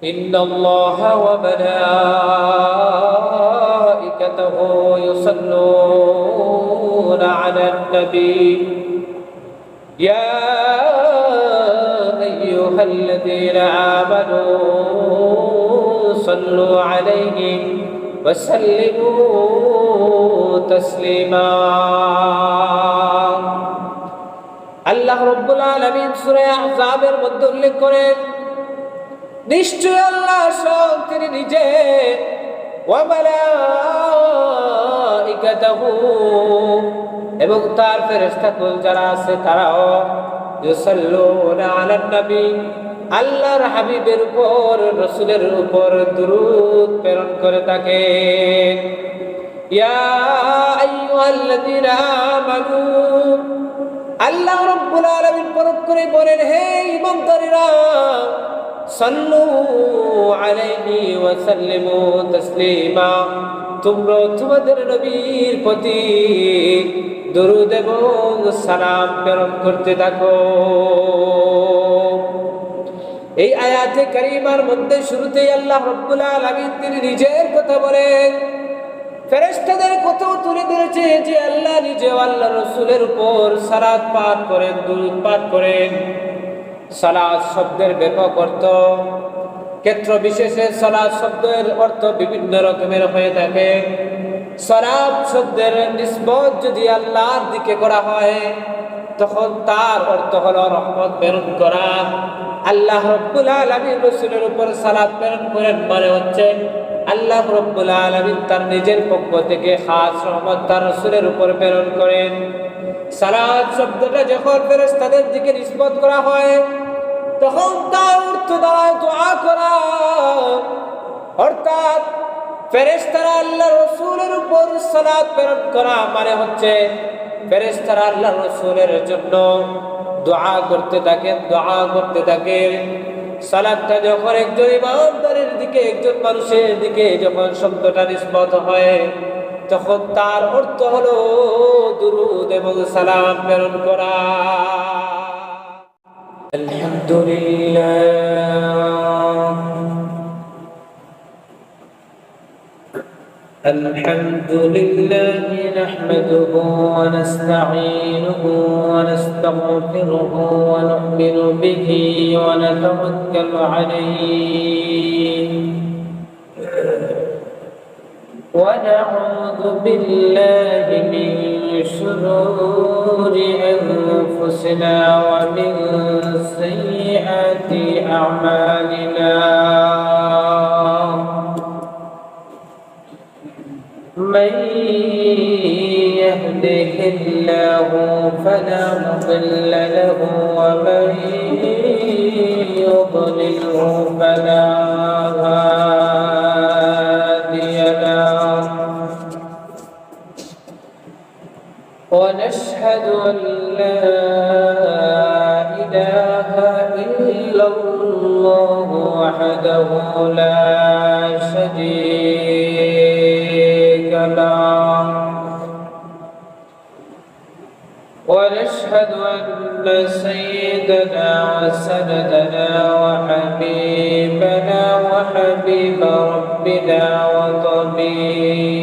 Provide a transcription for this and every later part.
إن الله وملائكته يصلون على النبي يا أيها الذين آمنوا صلوا عليه وسلموا تسليما আল্লাহ রাব্বুল আলামিন সূরা আহজাবের মধ্যে উল্লেখ করেন নিশ্চয় আল্লাহ স্বয়ং তিনি নিজে ওয়া মালাইকাতুহু এবং তার ফেরেশতাকুল যারা আছে তারাও ইউসাল্লুনা আলান নবী আল্লাহর হাবিবের উপর রাসূলের উপর দুরূদ প্রেরণ করে থাকে ইয়া আইয়ুহাল্লাযীনা আমানু আল্লাহ রাব্বুল আলামিন পরখ করে বলেন হে ঈমানদারেরা সাল্লু আলাইহি ওয়া সাল্লিমু তাসলিমা তোমরা তোমাদের নবীর প্রতি দরুদ এবং সালাম প্রেরণ করতে থাকো এই আয়াতে কারিমার মধ্যে শুরুতেই আল্লাহ রাব্বুল আলামিন তিনি নিজের কথা বলেন ফেরেশতাদের কথাও তুলে ধরেছে যে আল্লাহ নিজে আল্লাহ রাসূলের উপর সালাত পাঠ করেন দুরূদ পাঠ করেন সালাত শব্দের ব্যাপক অর্থ ক্ষেত্র বিশেষে সালাত শব্দের অর্থ বিভিন্ন রকমের হয়ে থাকে সালাত শব্দের নিসবত যদি আল্লাহর দিকে করা হয় তখন তার অর্থ হলো রহমত প্রেরণ করা আল্লাহ রাব্বুল আলামিন রাসূলের উপর সালাত প্রেরণ করেন মানে হচ্ছে আল্লাহ রাব্বুল আলামিন তার নিজের পক্ষ থেকে খাস রহমত তার রাসূলের উপর প্রেরণ করেন সালাত শব্দটা যখন ফেরেশতাদের দিকে নিসবত করা হয় তখন তার অর্থ দ্বারা দোয়া করা অর্থাৎ ফেরেশতারা আল্লাহ রাসূলের উপর সালাত প্রেরণ করা মানে হচ্ছে ফেরেশতারা আল্লাহ রাসূলের জন্য দোয়া করতে থাকেন সালাতটা যখন একজন ইমানদারের দিকে একজন মানুষের দিকে যখন শব্দটা নিসবত হয় তখন তার অর্থ হলো দুরূদ এবং সালাম প্রেরণ করা الحمد لله نحمده ونستعينه ونستغفره ونؤمن به ونتوكل عليه ونعوذ بالله من شرور أنفسنا ومن سيئات أعمالنا من يهده الله فلا مضل له ومن يضلله فلا هادي له ونشهد أن لا إله إلا الله وحده لا شريك له ونشهد أن سيدنا وسندنا وحبيبنا وحبيب ربنا وطبيبنا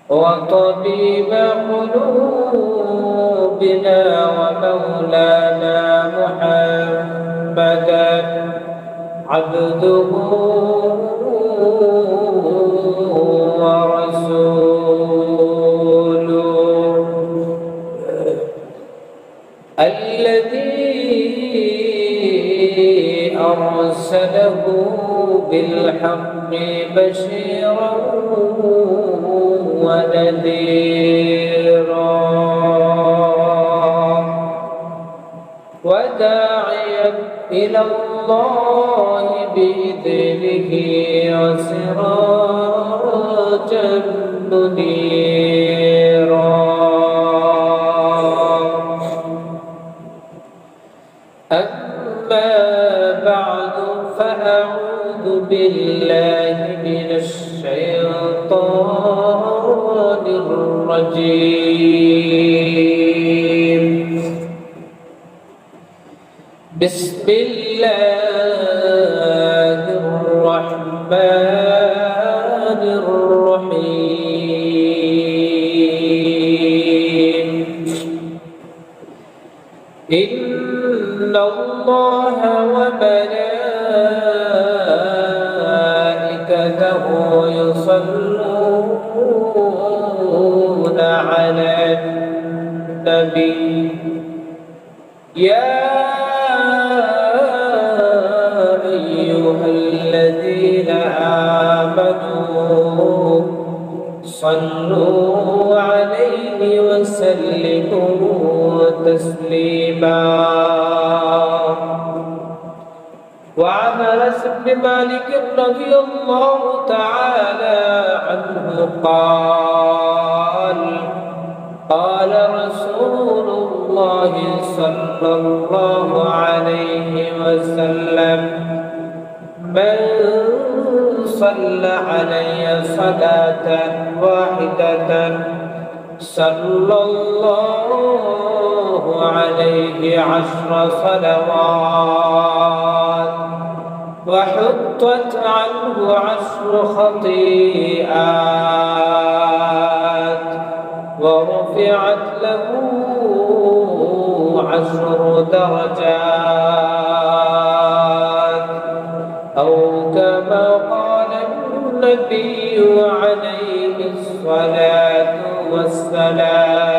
وطبيب قلوبنا ومولانا محمدا عبده ورسوله الذي أرسله بالحق بشيرا ونذيرا وداعيا إلى الله بإذنه وسراجا منيرا أما بعد فأعوذ بالله من الشيطان الرجيم بسم الله الرحمن الرحيم إن الله وملائكته يصلون على النبي يا أيها الذين آمنوا صلوا عليه وسلموا تسليما. وعن أنس بن مالك رضي الله تعالى عنه قال قال رسول الله صلى الله عليه وسلم من صلى علي صلاة واحدة صلى الله عليه 10 صلوات وحطت عنه 10 خطيئات ورفعت له 10 درجات أو كما قال النبي عليه الصلاة والسلام.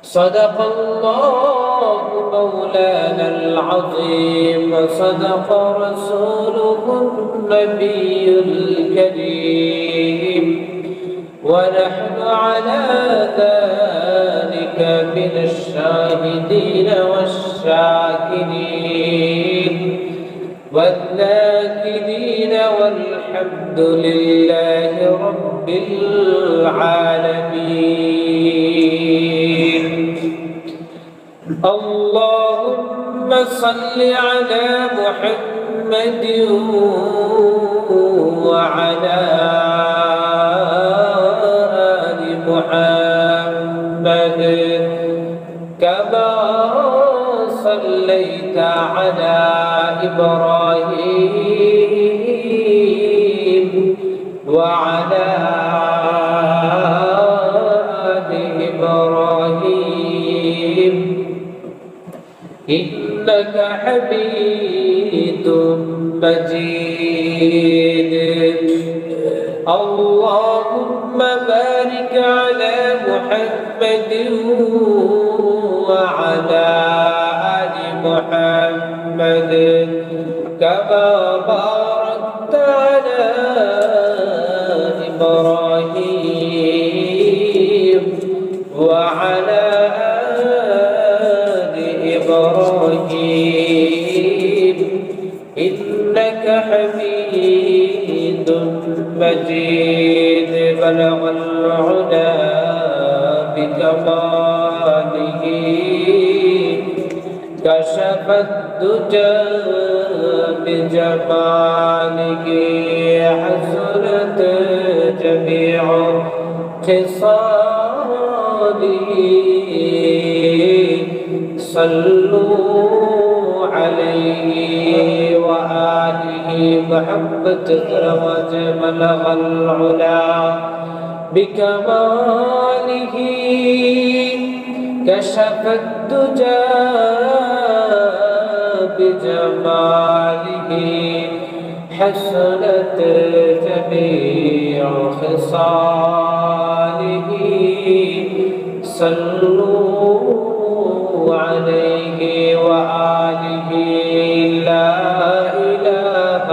صدق الله مولانا العظيم وصدق رسوله النبي الكريم ونحن على ذلك من الشاهدين والشاكرين والذاكرين والحمد لله رب العالمين. اللهم صل على محمد وعلى محمد كما صليت على إبراهيم وعلى آل إبراهيم إنك حميد مجيد. اللهم بارك على محمد وعلى آل محمد كما باركت على إبراهيم وعلى آل إبراهيم إنك حميد مجيد. بلغ العلا بكماله كشف الدجى بجماله حسنت جميع خصاله. صلوا عليه وآله محبة درجة. بلغ العلا بكماله كشف الدجى بجماله حسنت جميع خصاله. صلوا عليه وآله. لا إله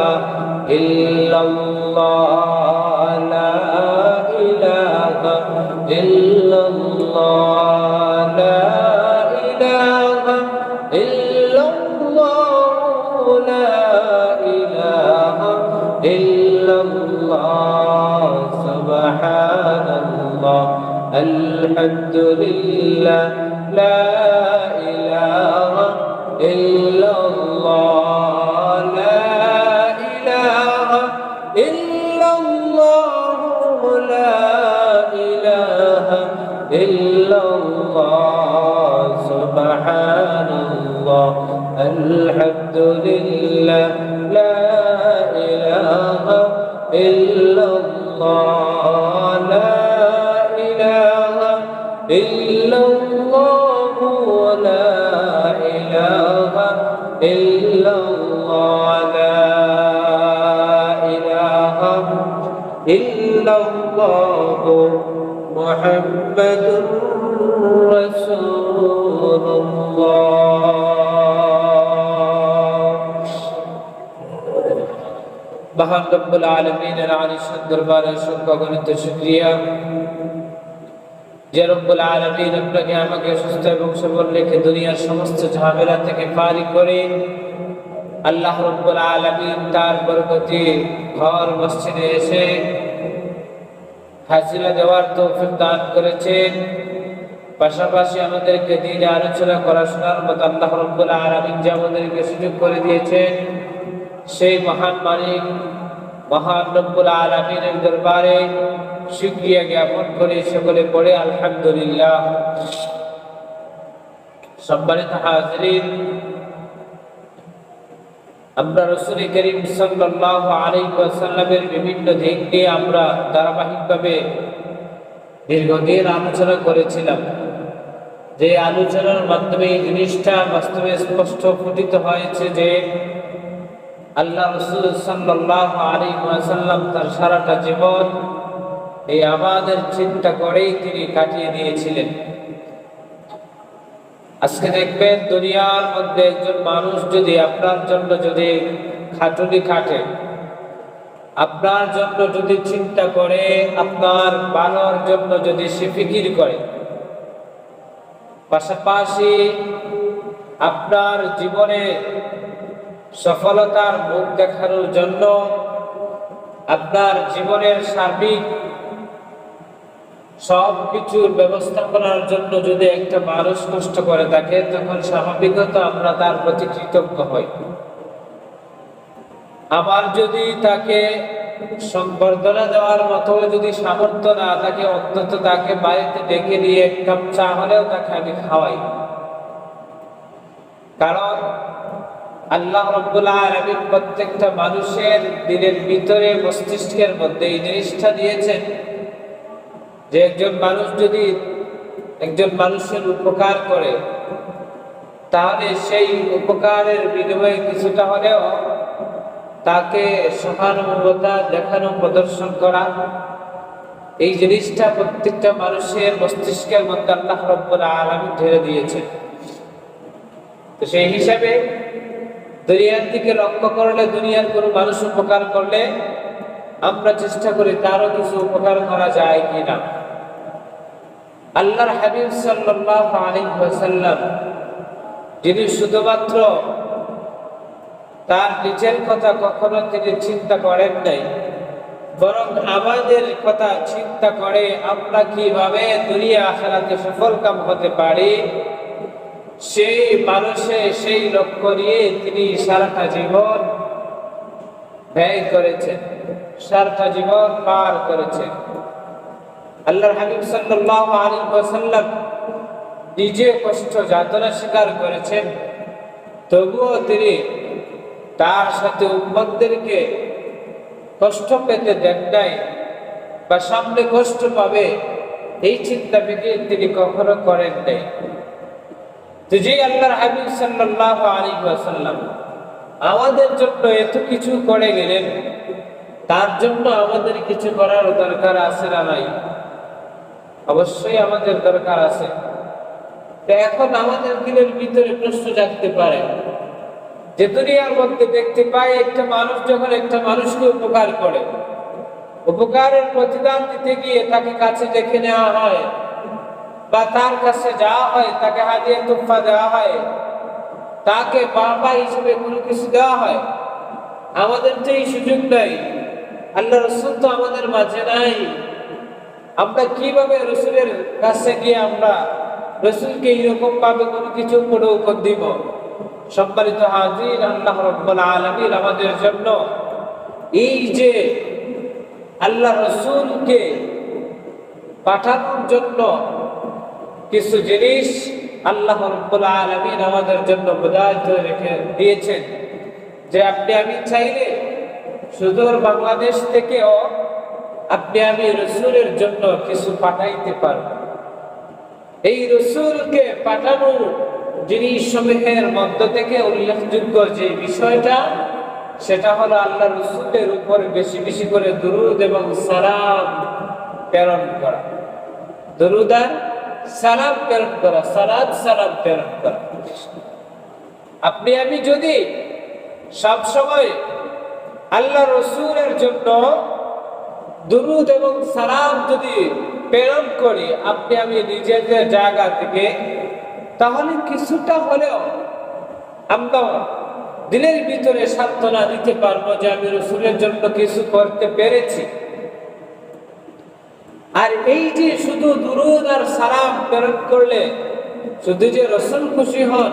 إلا الله لا إله إلا الله لا إله إلا الله لا إله إلا الله. سبحان الله الحمد لله لا إله إلا الله لا إله إلا الله لا إله إلا الله. سبحان ইল্লাল্লাহ আলহামদুলিল্লাহ লা ইলাহা ইল্লাল্লাহ লা ইলাহা ইল্লাল্লাহ লা ইলাহা ইল্লাল্লাহ লা ইলাহা ইল্লাল্লাহ মুহাম্মাদুর রাসূলুল্লাহ। মহান রব্বুল আলামিনের আলিশান দরবারে অগণিত শুকরিয়া যে রব্বুল আলামিন আপনাকে আমাকে সুস্থ এবং সবল রেখে দুনিয়ার সমস্ত ঝামেলা থেকে পারি করে আল্লাহ রব্বুল আলামিন তার বরকতে ঘর মসজিদে এসে হাজিরা দেওয়ার তৌফিক দান করেছেন। পাশাপাশি আমাদেরকে দ্বীনে আলোচনা করা শোনার মতো আল্লাহ রব্বুল আলামিন যে আমাদেরকে সুযোগ করে দিয়েছেন, সেই মহান মালিক মহান রব্বুল আলামিনের দরবারে শুকরিয়া জ্ঞাপন করে সকলে পড়ে আলহামদুলিল্লাহ। সম্মানিত হাজিরিন, আমরা রাসূল করিম সাল্লাল্লাহু আলাইহি ওয়াসাল্লামের বিভিন্ন দিক নিয়ে আমরা ধারাবাহিকভাবে দীর্ঘদিন আলোচনা করেছিলাম। যে আলোচনার মাধ্যমে এই জিনিসটা বাস্তবে স্পষ্ট ফুটিত হয়েছে যে আল্লাহ রাসূল সাল্লাল্লাহু আলাইহি ওয়াসাল্লাম তার সারাটা জীবন এই আমাদের চিন্তা করেই তিনি কাটিয়ে দিয়েছিলেন। আজকে দেখবেন দুনিয়ার মধ্যে একজন মানুষ যদি আপনার জন্য যদি খাটুনি খাটে, আপনার জন্য যদি চিন্তা করে, আপনার ভালোর জন্য যদি সে ফিকির করে, পাশাপাশি আপনার জীবনে সফলতার মুখ দেখানোর জন্য, আপনার জীবনের সার্বিক সব কিছুর ব্যবস্থাপনার জন্য যদি একটা মানুষ কষ্ট করে থাকে, তখন স্বাভাবিকত আমরা তার প্রতি কৃতজ্ঞ হই। আবার যদি তাকে সংবর্ধনা দেওয়ার মতো যদি সামর্থ্য না থাকে, অন্তত তাকে বাড়িতে ডেকে নিয়ে এক কাপ চা হলেও তাকে আমি খাওয়াই। কারণ আল্লাহ রাব্বুল আলামিন প্রত্যেকটা মানুষের দিলের ভিতরে মস্তিষ্কের মধ্যে এই জিনিসটা দিয়েছেন যে একজন মানুষ যদি একজন মানুষের উপকার করে, তাহলে সেই উপকারের বিনিময়ে কিছুটা হলেও তাকে সহানুভূতি দেখানো, প্রদর্শন করা, এই জিনিসটা প্রত্যেকটা মানুষের মস্তিষ্কের মধ্যে আল্লাহ রাব্বুল আলামিন ঢেলে দিয়েছেন। তো সেই হিসাবে দুনিয়ার দিকে লক্ষ্য করলে, দুনিয়ার কোনো মানুষ উপকার করলে আমরা চেষ্টা করি তারও কিছু উপকার করা যায় কিনা। আল্লাহর হাবিব সাল্লাল্লাহু আলাইহি ওয়াসাল্লাম যিনি শুধুমাত্র তার নিজের কথা কখনো তিনি চিন্তা করেন নাই, বরং আমাদের কথা চিন্তা করে আমরা কিভাবে দুনিয়া আখিরাতে সফলকাম হতে পারি, সেই মানুষে সেই লক্ষ্য নিয়ে তিনি সারাটা জীবন ব্যয় করেছেন, সারাটা জীবন পার করেছেন। আল্লাহর হাবিব সাল্লাল্লাহু আলাইহি ওয়াসাল্লাম নিজে কষ্ট যাতনা স্বীকার করেছেন, তবুও তিনি তার সাথে উম্মতদেরকে কষ্ট পেতে দেন নাই, বা সামনে কষ্ট পাবে এই চিন্তা ভেবে তিনি কখনো করেন নাই। তো যে আল্লাহর হাবিব সাল্লাল্লাহু আলাইহি ওয়াসাল্লাম আমাদের জন্য এত কিছু করে গেলেন, তার জন্য আমাদের কিছু করার দরকার আছে না নাই? অবশ্যই আমাদের দরকার আছে। তো এখন আমাদের দিলের ভিতরে প্রশ্ন জাগতে পারে যে দুনিয়ার মধ্যে দেখতে পাই একটা মানুষ যখন একটা মানুষকে উপকার করে, উপকারের প্রতিদান দিতে গিয়ে তাকে কাছে ডেকে নেওয়া হয়, বা তার কাছে যাওয়া হয়, তাকে হাদিয়া তোহফা দেওয়া হয়, তাকে বাবা হিসেবে কোনো কিছু দেওয়া হয়। আমাদের তো এই সুযোগ নাই, আল্লাহ রাসূল তো আমাদের মাঝে নাই। আমরা কিভাবে রাসূলের কাছে গিয়ে আমরা রাসূলকে এরকম ভাবে কোনো কিছু উপঢৌকন দিব? সম্মানিত হাজির, আল্লাহ রাব্বুল আলামিন আমাদের জন্য এই যে আল্লাহ রাসূলকে পাঠানোর জন্য কিছু জিনিস আল্লাহ রাব্বুল আলামিন আমাদের জন্য বিধায়িত রেখে দিয়েছেন যে আপনি আমি চাইলে সুদূর বাংলাদেশ থেকেও আপনি আমি রাসূলের জন্য কিছু পাঠাইতে পারব। এই রাসূলকে পাঠানোর জিনিসসমূহের মধ্য থেকে উল্লেখযোগ্য যে বিষয়টা, সেটা হলো আল্লাহ রাসূলের উপর বেশি বেশি করে দুরূদ এবং সালাম প্রেরণ করা। দুরূদ আর সালাম প্রেরণ করা, সালাত সালাম প্রেরণ করা। আপনি আমি যদি সব সময় আল্লাহ রাসূলের জন্য দুরূদ এবং সালাম যদি প্রেরণ করি আপনি আমি নিজেদের জায়গা থেকে, তাহলে কিছুটা হলেও আমরা দিলের ভিতরে সান্ত্বনা দিতে পারবো যে আমি রাসূলের জন্য কিছু করতে পেরেছি। আর এই যে শুধু দুরূদ আর সালাম প্রেরণ করলে শুধু যে রাসূল খুশি হন,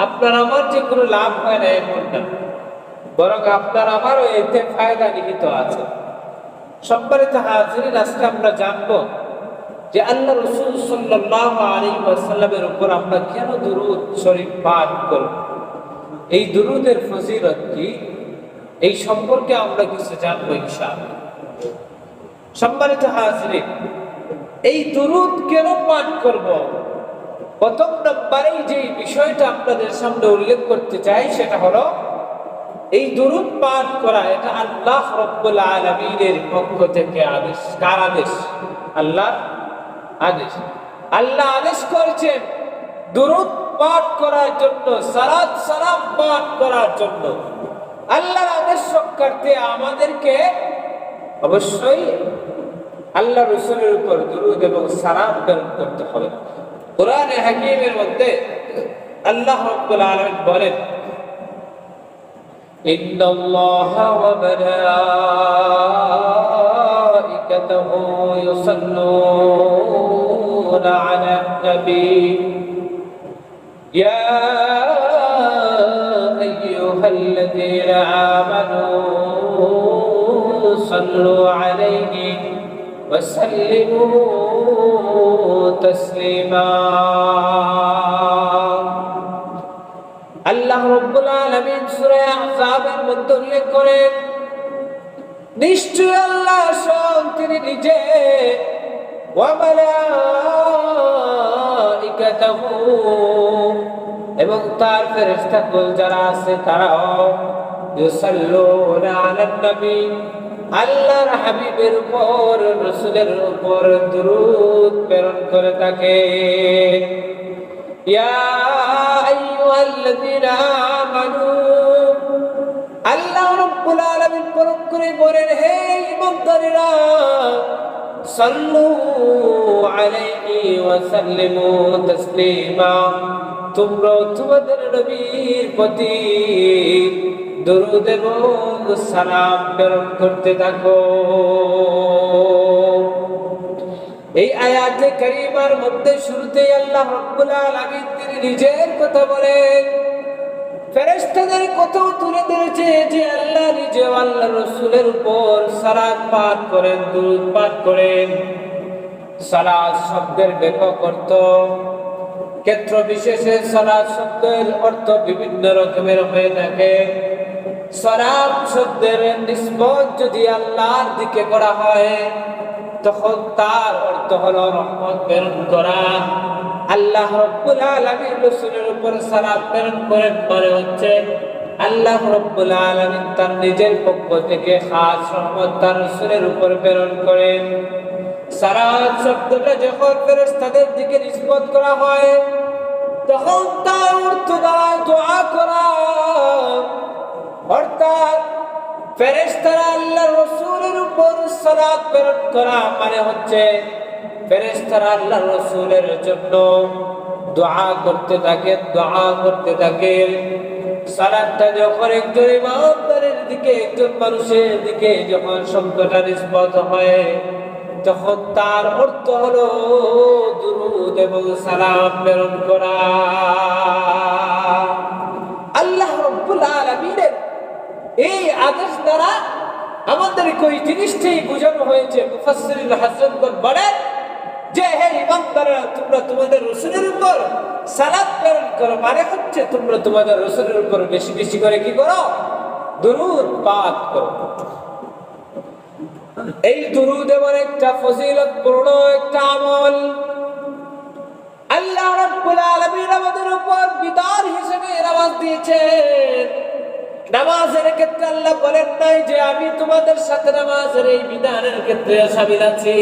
আপনার আমার যে কোনো লাভ হয় না এমন না, বরং আপনার আমারও এতে ফায়দা নিহিত আছে। সম্মানিত হাজিরিন, আজকে আমরা জানবো যে আল্লাহ রাসূল সাল্লাল্লাহু আলাইহি ওয়াসাল্লামের উপর আমরা কেন দুরূদ শরীফ পাঠ করব, এই দুরূদের ফজিলত কি, এই সম্পর্কে আমরা কিছু জানবো ইনশাআল্লাহ। সম্মানিত হাজিরিন, এই দুরূদ কেন পাঠ করব, প্রথম নম্বরেই যে বিষয়টা আপনাদের সামনে উল্লেখ করতে চাই সেটা হলো এই দুরূদ পাঠ করা এটা আল্লাহ রাব্বুল আলামিনের পক্ষ থেকে আদেশ। কার আদেশ? আল্লাহর আদেশ। আল্লাহ আদেশ করেছেন দুরূদ পাঠ করার জন্য, সালাত সালাম পাঠ করার জন্য। আল্লাহর আদেশ রক্ষার্থে আমাদেরকে অবশ্যই আল্লাহ রাসূলের উপর দুরূদ এবং সালাম প্রেরণ করতে হবে। কোরআনে হাকীমের মধ্যে আল্লাহ রাব্বুল আলামিন বলেন, ইন্নাল্লাহা ওয়া মালাইকাতাহু ইউসাল্লুনা আলান নবী ইয়া আইয়ুহাল্লাযীনা আমানু সাল্লু আলাইহি ওয়া সাল্লিমু তাসলিমা। আল্লাহ রাব্বুল আলামিন সূরা আহজাবের মধ্যে উল্লেখ করেন, নিশ্চয় আল্লাহ স্বয়ং তিনি নিজে ওয়া মালাইকাতাহু এবং তার ফেরেশতাকুল যারা আছে তারাও ইউসাল্লুনা আলান নবী আল্লাহর হাবিবের উপর রাসূলের উপর দুরূদ প্রেরণ করে থাকে। ইয়া আইয়ুহাল্লাযীনা আমানু, আল্লাহ রাব্বুল আলামিন প্রেরণ করে বলেন, হে ঈমানদারেরা, সাল্লু আলাইহি ওয়া সাল্লিমু তাসলিমা, তোমরা তোমাদের নবীর প্রতি দুরূদ এবং সালাম প্রেরণ করতে থাকো। এই আয়াতে কারিমার মধ্যে শুরুতেই আল্লাহ রাব্বুল আলামিন তিনি নিজের কথা বলেন, ফেরেশতাদের কথাও তুলে ধরেছে যে আল্লাহ নিজে আল্লাহ রাসূলের উপর সালাত পাঠ করেন, দুরূদ পাঠ করেন। সালাত শব্দের ব্যাপক অর্থ, ক্ষেত্র বিশেষে সালাত শব্দের অর্থ বিভিন্ন রকমের হয়ে থাকে। সালাত শব্দের নিসবত যদি আল্লাহর দিকে করা হয় তখন তার অর্থ হলো রহমত প্রেরণ করা। আল্লাহ রাব্বুল আলামিন রাসূলের উপর সালাত প্রেরণ করেন মানে হচ্ছে আল্লাহ রাব্বুল আলামিন তার নিজের পক্ষ থেকে খাস রহমত তার রাসূলের উপর প্রেরণ করেন। সালাত শব্দটা যখন ফেরেশতাদের দিকে নিসবত করা হয় তখন তার অর্থ দ্বারা দোয়া করা, অর্থাৎ ফেরেশতারা আল্লাহর রাসূলের উপর সালাত প্রেরণ করা মানে হচ্ছে ফেরেশতারা আল্লাহর রাসূলের জন্য দোয়া করতে থাকে, দোয়া করতে থাকে। সালাতটা যখন একজন ইমানদারের দিকে, একজন মানুষের দিকে যখন শব্দটা নিসবত হয় তখন তার অর্থ হলো দুরূদ এবং সালাম প্রেরণ করা। আল্লাহ রাব্বুল আলামিনের এই আদেশ দ্বারা আমাদের ওই জিনিসটাই বোঝানো হয়েছে। মুফাসসিরুল হাসানগণ বলেন যে হে ইমানদাররা তোমরা তোমাদের রাসূলের উপর সালাত প্রেরণ করো, মানে হচ্ছে তোমরা তোমাদের রাসূলের উপর বেশি বেশি করে কি করো? দুরূদ পাঠ করো। এই দুরূদ এমন একটা ফজিলতপূর্ণ একটা আমল, আল্লাহ রাব্বুল আলামিন আমাদের উপর বিধান হিসেবে নামাজ দিয়েছেন। নামাজের ক্ষেত্রে আল্লাহ বলেন নাই যে আমি তোমাদের সাথে নামাজের এই বিধানের ক্ষেত্রে শামিল আছি।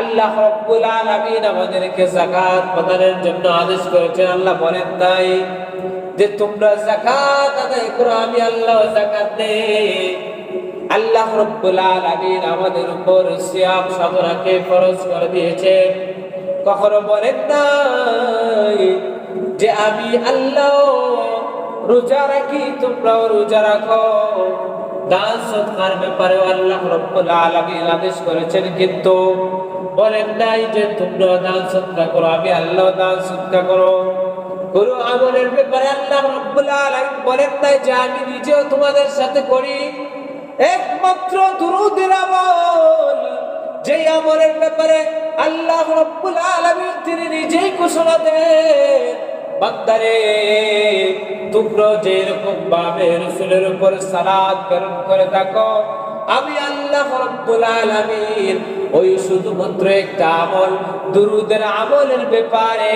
আল্লাহ রাব্বুল আলামিন আমাদেরকে যাকাত প্রদানের জন্য আদেশ করেছেন। আল্লাহ বলেন নাই যে তোমরা যাকাত আদায় করো, আমি আল্লাহ যাকাত দেই। আল্লাহ রাব্বুল আলামিন আমাদের উপর সিয়াম সাধনাকে ফরজ করে দিয়েছেন। কখনো বলেন নাই যে আমি আল্লাহ রোজা রাখি, তোমরাও রোজা রাখো। দান সদকার ব্যাপারে আল্লাহ রাব্বুল আলামিন আদেশ করেছেন, কিন্তু বলেন নাই যে তোমরা দান সদকা করো, আমি আল্লাহ দান সদকা করো। কোন আমলের ব্যাপারে আল্লাহ রাব্বুল আলামিন বলেন নাই যে আমি নিজেও তোমাদের সাথে করি। একমাত্র দুরূদের আমল, যে আমলের ব্যাপারে আল্লাহ রাব্বুল আলামিন তিনি নিজেই ঘোষণা দেন, বান্দারে তোমরা যেরকম ভাবে রাসূলের উপর সালাত প্রেরণ করে থাকো, আমি আল্লাহ রাব্বুল আলামিন ওই শুধুমাত্র একটা আমল দুরূদের আমলের ব্যাপারে,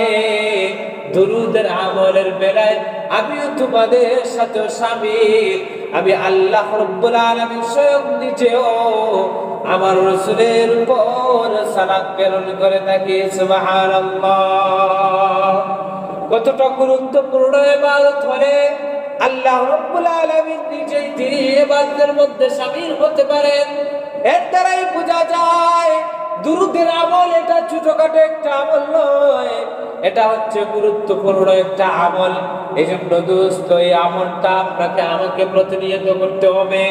দুরূদের আমলের বেলায় আমিও তোমাদের সাথে শামিল। আমি আল্লাহ রাব্বুল আলামিন স্বয়ং নিজেও আমার রাসূলের উপর সালাত প্রেরণ করে থাকি। সুবহানাল্লাহ! কতটা গুরুত্বপূর্ণ ইবাদত হলে আল্লাহ রাব্বুল আলামিন নিজেই তিনি ইবাদতের মধ্যে শামিল হতে পারেন। এর দ্বারাই বোঝা যায় দুরূদের আমল এটা ছোটখাটো একটা আমল নয়, এটা হচ্ছে গুরুত্বপূর্ণ একটা আমল। এই জন্য দোস্ত, এই আমলটা আপনাকে আমাকে প্রতিনিয়ত করতে হবে।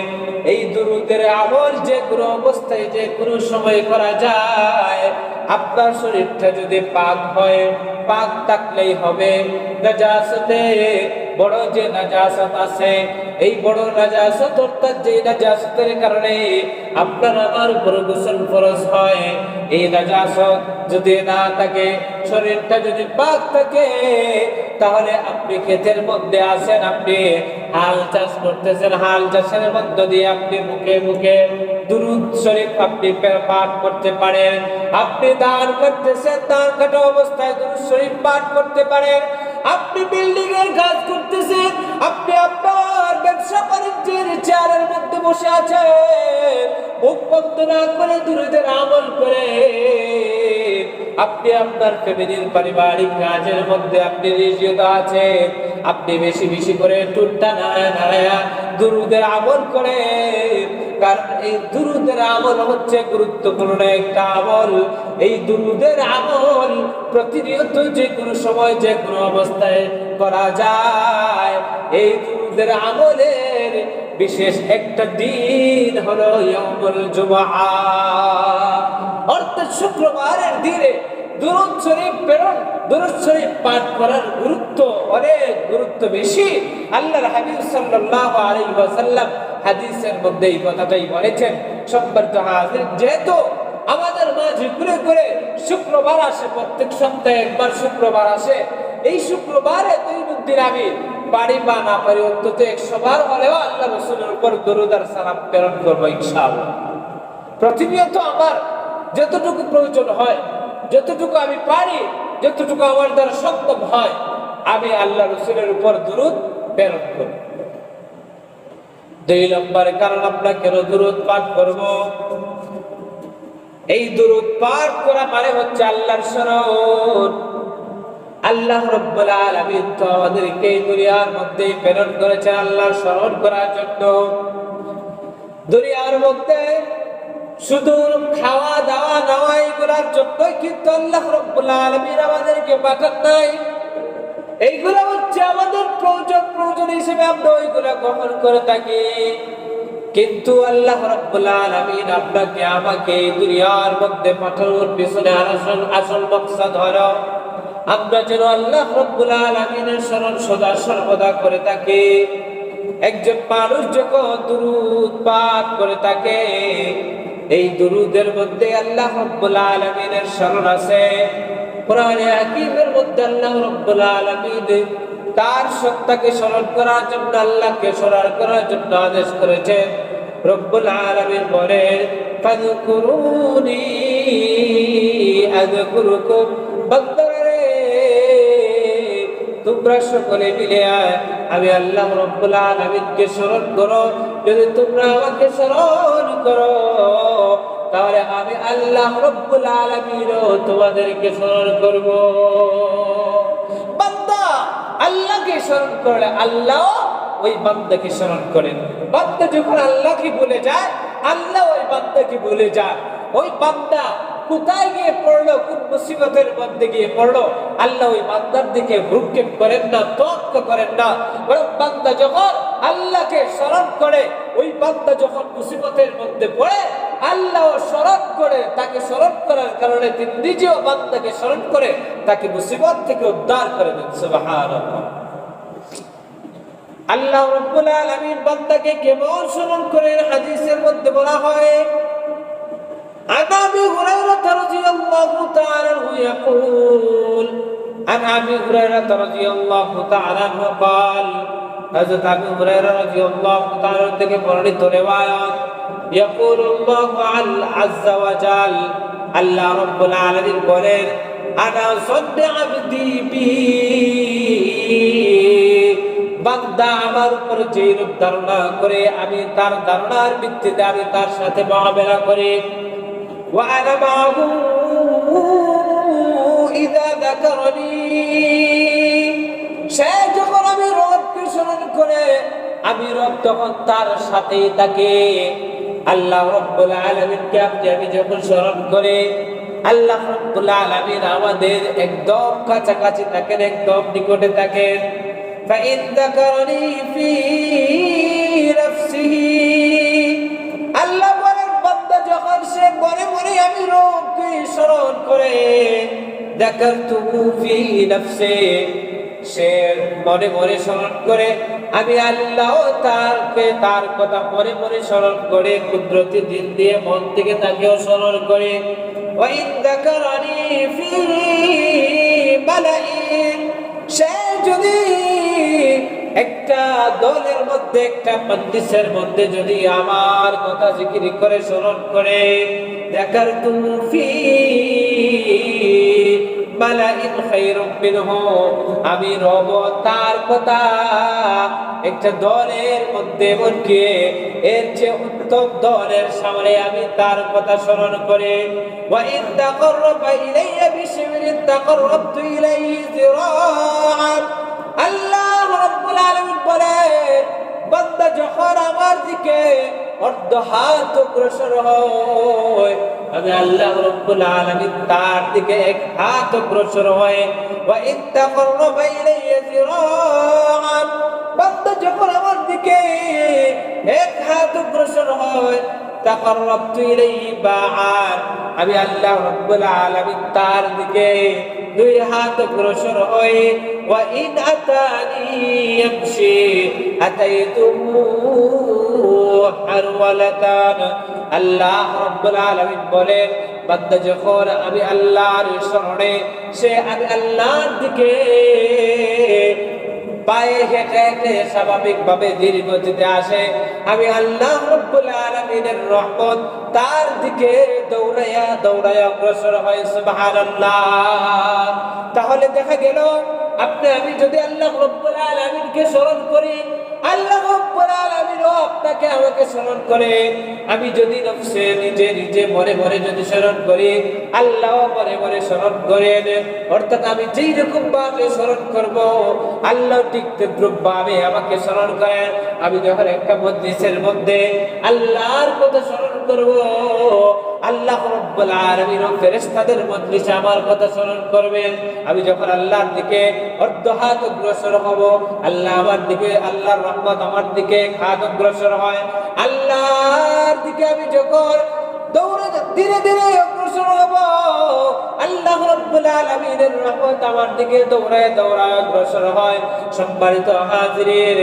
এই দুরূদের আমল যে কোনো অবস্থায় যে কোনো সময় করা যায়। আপনার শরীরটা যদি পাক হয়, পাক থাকলেই হবে। নাজাসতে বড় যে নাজাসাত আছে, এই বড় নাজাসাত অর্থাৎ যে নাজাসাতের কারণে আপনার আমার উপর গোসল ফরজ হয়, এই নাজাসাত যদি না থাকে, শরীরটা যদি পাক থাকে, তাহলে আপনি ক্ষেতের মধ্যে আছেন, আপনি হাল চাষ করতেছেন, হাল চাষের মধ্য দিয়ে আপনি মুখে মুখে দুরূদ শরীফ আপনি পাঠ করতে পারেন। আপনি দান করতেছেন, দান কাটা অবস্থায় দুরূদ শরীফ পাঠ করতে পারেন। আপনি বিল্ডিং এর কাজ করতেছেন, আপনি আপনার ব্যবসা বাণিজ্যের চেয়ারের মধ্যে বসে আছেন, মুখ বন্ধ না করে দুরূদের আমল করে আপনি আপনার ফ্যামিলির পারিবারিক কাজের মধ্যে আপনি নিয়োজিত আছেন। আপনি বেশি বেশি করে টুটটা নাড়ায়া দুরূদের আমল করে, কারণ এই দুরূদের আমল হচ্ছে গুরুত্বপূর্ণ একটা আমল। এই দুরূদের আমল প্রতিনিয়ত যে কোনো সময় যে কোনো অবস্থায় করা যায়। এই দুরূদের আমলের বিশেষ একটা দিন হলো ইয়াউমুল জুমআ, অর্থাৎ শুক্রবারের দিনে দুরূদ শরীফ প্রেরণ, দুরূদ শরীফ পাঠ করার গুরুত্ব অনেক গুরুত্ব বেশি। আল্লাহর হাবিব সাল্লাল্লাহু আলাইহি ওয়াসাল্লাম হাদিসের মধ্যে এই কথাটাই বলেছেন। সম্মানিত হাজির, যেহেতু আমাদের মাঝে ঘুরে ঘুরে শুক্রবার আসে, প্রত্যেক সপ্তাহে একবার শুক্রবার আসে, এই শুক্রবারে দৈনন্দিন আমি বাড়ি বা না পারি অন্তত 100 বার হলেও আল্লাহ রাসূলের উপর দরুদ আর সালাম প্রেরণ করবো ইনশাআল্লাহ। প্রতিনিয়ত আমার যতটুকু প্রয়োজন হয়, যতটুকু আমি পারি, যতটুকু আমার দ্বারা সম্ভব হয়, আমি আল্লাহ রাসূলের উপর দরুদ প্রেরণ করব। 2 নম্বর কারণ আমরা কেন দরুদ পাঠ করব? এই দরুদ পাঠ করা মানে হচ্ছে আল্লাহর স্মরণ। আল্লাহ রাব্বুল আলামিন তো আমাদেরকে এই দুনিয়ার মধ্যে প্রেরণ করেছেন আল্লাহর স্মরণ করার জন্য। দুনিয়ার মধ্যে শুধু খাওয়া দাওয়া নেওয়া এগুলোর জন্যই কিন্তু আল্লাহ রাব্বুল আলামিন আমাদেরকে পাঠান নাই। এইগুলো হচ্ছে আমাদের প্রয়োজন হিসেবে আমরা ওইগুলো গ্রহণ করে থাকি। কিন্তু আল্লাহ রাব্বুল আলামিন আপনাকে আমাকে দুনিয়ার মধ্যে পাঠানোর পিছনে আসল মাকসাদ হলো আমরা যেন আল্লাহ রাব্বুল আলামিনের স্মরণ সদা সর্বদা করে থাকি। একজন মানুষ যখন দুরূদ পাঠ করে থাকে, এই দুরুদের মধ্যে আল্লাহ রাব্বুল আলামিনের শরণ আছে। কোরআনে হাকীমের মধ্যে আল্লাহ রাব্বুল আলামিন তার সত্তাকে স্মরণ করার জন্য, আল্লাহকে স্মরণ করার জন্য আদেশ করেছেন। রব্বুল আলামিন বলেন, ফাযকুরুনি আযকুরুকুম, বান্দারে তোমরা সকলে মিলে আমি আল্লাহ রাব্বুল আলামিনকে স্মরণ করো। যদি তোমরা আমাকে স্মরণ করো তাহলে আমি আল্লাহ রাব্বুল আলামিনও তোমাদেরকে স্মরণ করব। বান্দা আল্লাহকে স্মরণ করলে আল্লাহ ওই বান্দাকে স্মরণ করেন। বান্দা যখন আল্লাহকে ভুলে যায়, আল্লাহ ওই বান্দাকে ভুলে যায়। ওই বান্দা কোথায় গিয়ে পড়লো, কোন মুসিবতের মধ্যে গিয়ে পড়লো, আল্লাহ ওই বান্দার দিকে ভ্রুক্ষেপ করেন না, তর্ক করেন না। বরং বান্দা যখন আল্লাহকে স্মরণ করে, ওই বান্দা যখন মুসিবতের মধ্যে পড়ে, আল্লাহ স্মরণ করে, তাকে স্মরণ করার কারণে তিনি নিজেও বান্দাকে স্মরণ করে তাকে মুসিবত থেকে উদ্ধার করে দেন। সুবহানাল্লাহ। আল্লাহ রাব্বুল আলামিন বান্দাকে কেমন স্মরণ করেন হাদিসের মধ্যে বলা হয়, عن أبي هريرة رضي الله تعالى عنه يقول عن أبي هريرة رضي الله تعالى عنه قال حضرت أبي هريرة رضي الله تعالى عنه থেকে বর্ণিত রিওয়ায়াত يقول الله عز وجل আল্লাহ রাব্বুল আলামিন বলেন, أنا صد عبدي بي, বান্দা আমার উপর যে রূপ ধারণা করে আমি তার ধারণার ভিত্তিতে আমি তার সাথে মুআমালা করি। وأنا معه إذا ذكرني, সে যখন আমি রবকে স্মরণ করে আমি রব তখন তার সাথেই থাকে। আল্লাহ রাব্বুল আলামিনকে আমি যখন স্মরণ করে, আল্লাহ রাব্বুল আলামিন আমাদের একদম কাছাকাছি থাকেন, একদম নিকটে থাকেন। فإن ذكرني في نفسه, আল্লাহ বলেন বান্দা যখন সে মনে মনে আমি রবকে স্মরণ করে, যাকারতুহু ফি নাফসি, সে মনে মনে স্মরণ করে আমি আল্লাহ তার কথা মনে মনে স্মরণ করে, কুদরতি দিল দিয়ে মন থেকে তাকেও স্মরণ করে। ওয়া ইন যাকারানি ফি মালাইন, সে যদি একটা দলের মধ্যে, একটা মজলিসের মধ্যে যদি আমার কথা জিকির করে স্মরণ করে, যাকারতু ফি মালাইন খায়রুম মিনহু, আমি রব তার কথা একটা দলের মধ্যে বলকে এর যে উত্তম দলের সামনে আমি তার কথা স্মরণ করে। ওয়া ইন তাকাররাবা ইলাইয়া বিশিবরিন তাকাররাবতু ইলাইহি যিরাআন, আল্লাহ রাব্বুল আলামিন বলেন বান্দা যখন আমার দিকে অর্ধ হাত অগ্রসর হয়, আমি আল্লাহ রাব্বুল আলামিন তার দিকে এক হাত অগ্রসর হয়। ওয়া ইন তাকাররাবা ইলাইয়া যিরাআন, বান্দা যখন আমার দিকে এক হাত অগ্রসর হয়, তাকাররাবতু ইলাইহি বা'আন, আমি আল্লাহ রাব্বুল আলামিন তার দিকে দুই হাত অগ্রসর হই। ওয়া ইন আতানি ইয়ামশি আতাইতুহু হারওয়ালাতান, আল্লাহ রাব্বুল আলামিন বলেন বান্দা যখন আমি আল্লাহর শরণে, সে আমি আল্লাহর দিকে পায়ে হেঁটে হেঁটে স্বাভাবিকভাবে ধীর গতিতে আসে, আমি আল্লাহ রাব্বুল আলামিনের রহমত তার দিকে দৌড়াইয়া দৌড়াইয়া অগ্রসর হয়। সুবহানাল্লাহ। তাহলে দেখা গেল আপনি আমি যদি আল্লাহ রাব্বুল আলামিনকে স্মরণ করি, আল্লাহ রাব্বুল আলামিনও আপনাকে আমাকে স্মরণ করে। আমি যদি নফসে নিজে নিজে মনে মনে যদি স্মরণ করি, আল্লাহ মনে মনে স্মরণ করেন। অর্থাৎ আমি যেই রকম ভাবে স্মরণ করব, আল্লাহ ঠিক তদ্রুপ ভাবে আমাকে স্মরণ করেন। আমি যখন একটা মজলিসের মধ্যে আল্লাহর কথা স্মরণ করব, আল্লাহ রাব্বুল আলামিন ও ফেরেশতাদের মজলিসে আমার কথা স্মরণ করবেন। আমি যখন আল্লাহর দিকে অর্ধ হাত অগ্রসর হব, আল্লাহ আমার দিকে, আল্লাহর রহমত আমার দিকে হাত অগ্রসর হয়। আল্লাহর দিকে আমি যখন দৌড়ে ধীরে ধীরে অগ্রসর হব, আল্লাহ রাব্বুল আলামিনের রহমত আমার দিকে দৌড়ায় দৌড়ায় অগ্রসর হয়। সম্মানিত হাজিরিন,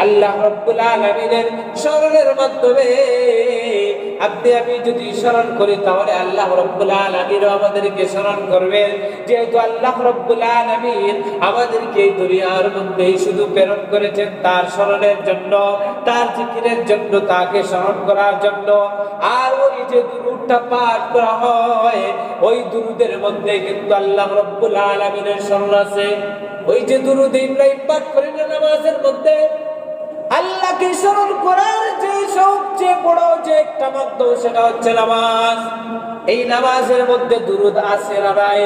আল্লাহ রাব্বুল আলামিনের স্মরণের মাধ্যমে আপনি আমি যদি স্মরণ করি তাহলে আল্লাহ রাব্বুল আলামিন আমাদেরকে স্মরণ করবেন। যেহেতু আল্লাহ রাব্বুল আলামিন আমাদেরকে এই দুনিয়ার মধ্যে শুধু প্রেরণ করেছেন তার স্মরণের জন্য, তার জিকিরের জন্য, তাকে স্মরণ করার জন্য। আর ওই যে দুরূদটা পাঠ করা হয়, ওই দুরূদের মধ্যে কিন্তু আল্লাহ রাব্বুল আলামিনের স্মরণ আছে। ওই যে দুরূদ ইব্রাহিম পাঠ করেন নামাজের মধ্যে, আল্লাহকে স্মরণ করার যে সবচেয়ে বড় যে একটা মাধ্যম সেটা হচ্ছে নামাজ। এই নামাজের মধ্যে দুরূদ আছে না নাই?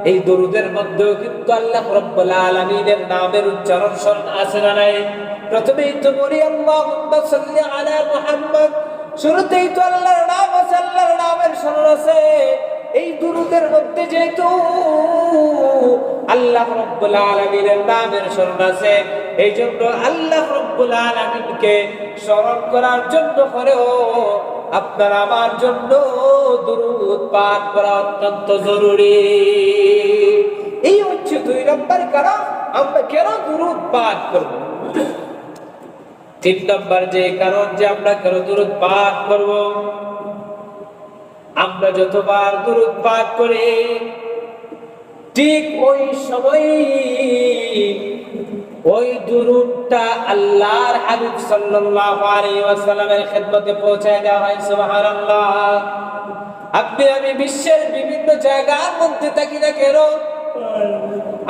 এই দুরূদের মধ্যেও কিন্তু আল্লাহ রাব্বুল আলামিনের নামের উচ্চারণ স্মরণ আছে না নাই? প্রথমেই তো বলি আল্লাহুম্মা সাল্লি আলা মুহাম্মদ, শুরুতেই তো আল্লাহর নাম আছে, আল্লাহর নামের স্মরণ আছে। এই দুরূদের মধ্যে যেহেতু আল্লাহ রাব্বুল আলামিনের নামের স্মরণ আছে, এই জন্য আল্লাহ রাব্বুল আলামিনকে স্মরণ করার জন্য পরেও আপনার আমার জন্য দুরূদ পাঠ করা অত্যন্ত জরুরি। এই হচ্ছে 2 নম্বর কারণ আমরা কেন দুরূদ পাঠ করব। 3 নম্বর যে কারণ যে আমরা কেন দুরূদ পাঠ করব, আমরা যতবার দুরূদ পাঠ করি ঠিক ওই সময় ওই দুরূদটা আল্লাহর হাবিব সাল্লাল্লাহু আলাইহি ওয়াসাল্লামের খিদমতে পৌঁছায় দেওয়া হয়। সুবহানাল্লাহ। আপনি আমি বিশ্বের বিভিন্ন জায়গার মধ্যে থাকি না কেন,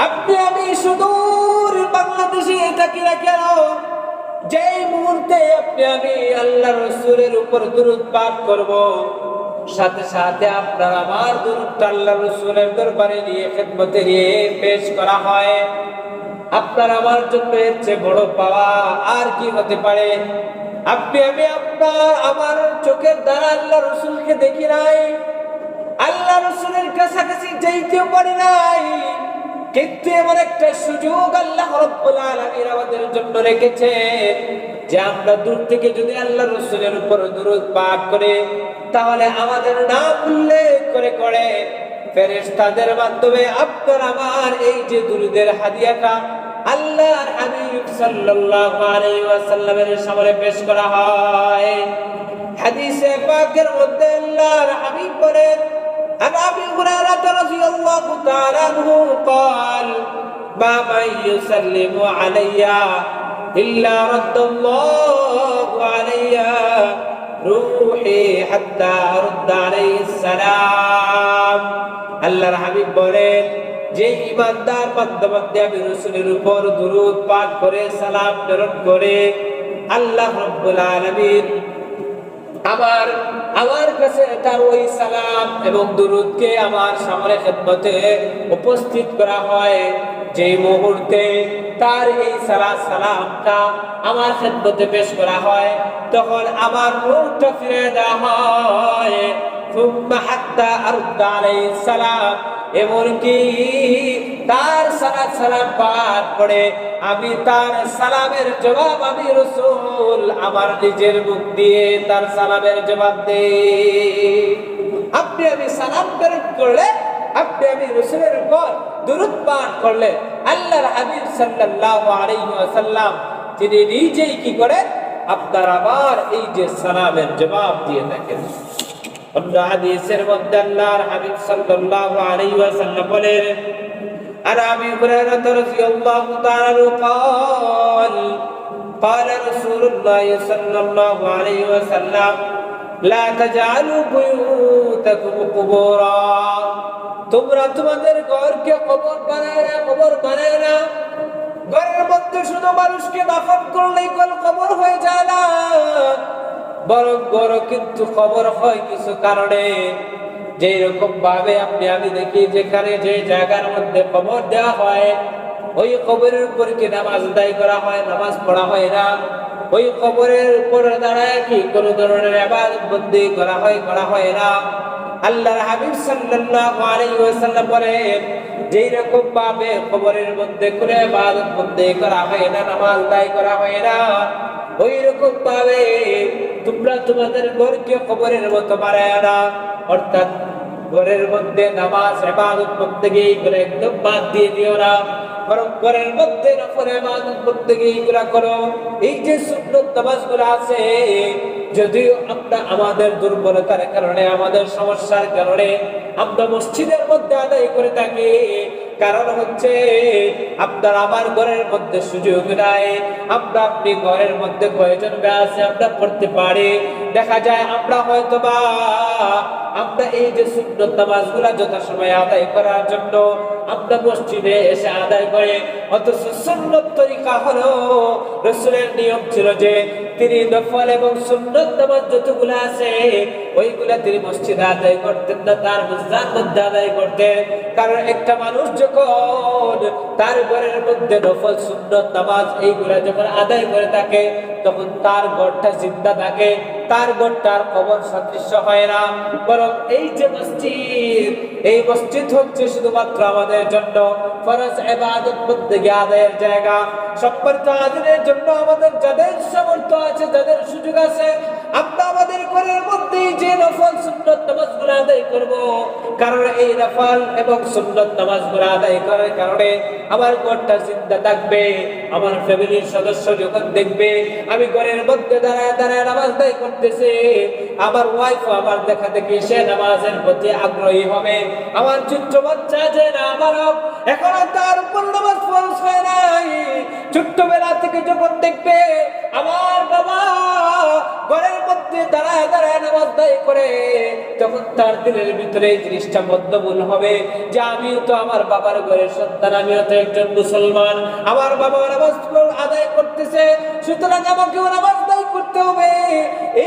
আপনি আমি সুদূর বাংলাদেশে থাকি না কেন, যেই মুহূর্তে আপনি আমি আল্লাহ রাসূলের উপর দুরূদ পাঠ করব, সাথে সাথে আপনার আমার দুরূদটা আল্লাহ রাসূলের দরবারে নিয়ে খিদমতে নিয়ে পেশ করা হয়। আপনার আমার জন্য এর চেয়ে বড় পাওয়া আর কি হতে পারে? আপনি আমি আপনার আমার চোখের দ্বারা আল্লাহ রাসূলকে দেখি নাই, আল্লাহ রাসূলের কাছাকাছি যাইতেও পারি নাই, কিন্তু এমন একটা সুযোগ আল্লাহ রাব্বুল আলামিন আমাদের জন্য রেখেছেন যে আমরা দূর থেকে যদি আল্লাহ রাসূলের উপর দুরূদ পাঠ করে তাহলে আমাদের নাম উল্লেখ করে ফেরেশতাদের মাধ্যমে আপনার আমার এই যে দুরূদের হাদিয়াটা আল্লাহর হাবিব সাল্লাল্লাহু আলাইহি ওয়াসাল্লামের সামনে পেশ করা হয়। হাদিসে পাকের মধ্যে আল্লাহর হাবিব বলেন, عن أبي هريرة رضي الله تعالى عنه قال ما من يسلم علي إلا رد الله علي روحي حتى أرد عليه السلام। আল্লাহর হাবিব বলেন, যে ইমানদার বান্দা বান্দী আমি রাসূলের উপর দুরূদ পাঠ করে সালাম প্রেরণ করে আল্লাহ রাব্বুল আলামিন আমার কাছে তার ওই সালাম এবং দুরূদকে আমার সামনে খিদমতে উপস্থিত করা হয়, যে মুহূর্তে তার এই সালামটা আমার খিদমতে পেশ করা হয় তখন আমার রূহটা ফিরে দেওয়া হয়। থুম্মা হাত্তা আরুদ্দা আলাইহিস সালাম, এমনকি তার সালাম পাঠ করে আমি তার সালামের জবাব আমি রাসূল আমার নিজের মুখ দিয়ে তার সালামের জবাব দেই। আপনি আমি সালাম প্রেরণ করলে, আপনি আমি রাসূলের উপর দুরূদ পাঠ করলে আল্লাহর হাবিব সাল্লাল্লাহু আলাইহি ওয়াসাল্লাম তিনি নিজেই কি করে আপনার আবার এই যে সালামের জবাব দিয়ে থাকেন। অন্য হাদিসের মধ্যে আল্লাহর হাবিব সাল্লাল্লাহু আলাইহি ওয়াসাল্লাম বলেন, عن أبي هريرة رضي الله تعالى عنه قال قال رسول الله صلى الله عليه وسلم لا تجعلوا بيوتكم قبورا। তোমরা তোমাদের ঘরকে কবর বানায় না। ঘরের মধ্যে শুধু মানুষকে দাফন করলেই কবর হয়ে যায় না, বরং ঘর কিন্তু কবর হয় কিছু কারণে। যেরকম ভাবে আপনি আমি দেখি যেখানে যে জায়গার মধ্যে কবর দেওয়া হয় ওই কবরের উপর কি নামাজ আদায় করা হয়, নামাজ পড়া হয় না। ওই কবরের উপর দাঁড়ায় কি কোনো ধরনের ইবাদত বন্দি করা হয় না। আল্লাহর হাবিব সাল্লাল্লাহু আলাইহি ওয়াসাল্লাম বলেন, যেই রকম ভাবে কবরের মধ্যে কোনো ইবাদত বন্দি করা হয় না, নামাজ আদায় করা হয় না, ওই রকম ভাবে তোমরা তোমাদের ঘরকে কবরের মতো বানায় না। অর্থাৎ ঘরের মধ্যে নামাজ ইবাদত বন্দেগী করে একদম বাদ দিয়ে দিও না, বরং ঘরের মধ্যে নফল ইবাদত বন্দেগী গুলো করো। এই যে সুন্নত নামাজগুলো আছে যদিও আমরা আমাদের দুর্বলতার কারণে, আমাদের সমস্যার কারণে আমরা মসজিদের মধ্যে আদায় করে থাকি, কারণ হচ্ছে আপনার আমার ঘরের মধ্যে সুযোগ নাই। আমরা আপনি ঘরের মধ্যে কয়েকজন আছে আমরা পড়তে পারি, দেখা যায় আমরা হয়তোবা আমরা এই যে সুন্নত নামাজগুলা যথাসময়ে আদায় করার জন্য আমরা মসজিদে এসে আদায় করে, অথচ সুন্নত তরিকা হলো রাসূলের নিয়ম ছিল যে তিনি নফল এবং সুন্নত নামাজ যতগুলো আছে ওইগুলা তিনি মসজিদে আদায় করতেন না, তার মসজিদের মধ্যে আদায় করতেন। কারণ একটা মানুষ যখন তার ঘরের মধ্যে নফল সুন্নত নামাজ এইগুলা যখন আদায় করে থাকে তখন তার ঘরটা জিন্দা থাকে, তার ঘরটার কবর সদৃশ্য হয় না। বরং এই যে মসজিদ, এই মসজিদ হচ্ছে শুধুমাত্র আমাদের জন্য ফরজ ইবাদত বন্দেগী আদায়ের জায়গা। সম্পর্ক আদায়ের জন্য আমাদের যাদের সামর্থ্য আছে, যাদের সুযোগ আছে, আমরা আমাদের ঘরের মধ্যে যে নফল সুন্নত নামাজগুলো আদায় করব। কারণ এই নফল এবং সুন্নত নামাজগুলো আদায় করার কারণে আমার ঘরটা জিন্দা থাকবে। আমার ফ্যামিলির সদস্য যখন দেখবে আমি ঘরের মধ্যে দাঁড়ায় দাঁড়ায় নামাজ আদায় করতেছি, আমার ওয়াইফ আমার দেখা দেখি সে নামাজের প্রতি আগ্রহী হবে। আমার ছোট্ট বাচ্চা যে না আমারও এখনো তার উপর নামাজ ফরজ হয় নাই, ছোট্টবেলা থেকে যখন দেখবে আমার বাবা ঘরের মধ্যে দাঁড়ায় দাঁড়ায় নামাজ আদায় করে, তখন তার দিলের ভিতরে এই জিনিসটা বদ্ধমূল হবে যে আমিও তো আমার বাবার ঘরের সন্তান, আমিও তো একজন মুসলমান, আমার বাবা নামাজ আদায় করতেছে, সুতরাং আমাকেও নামাজ আদায় করতে হবে।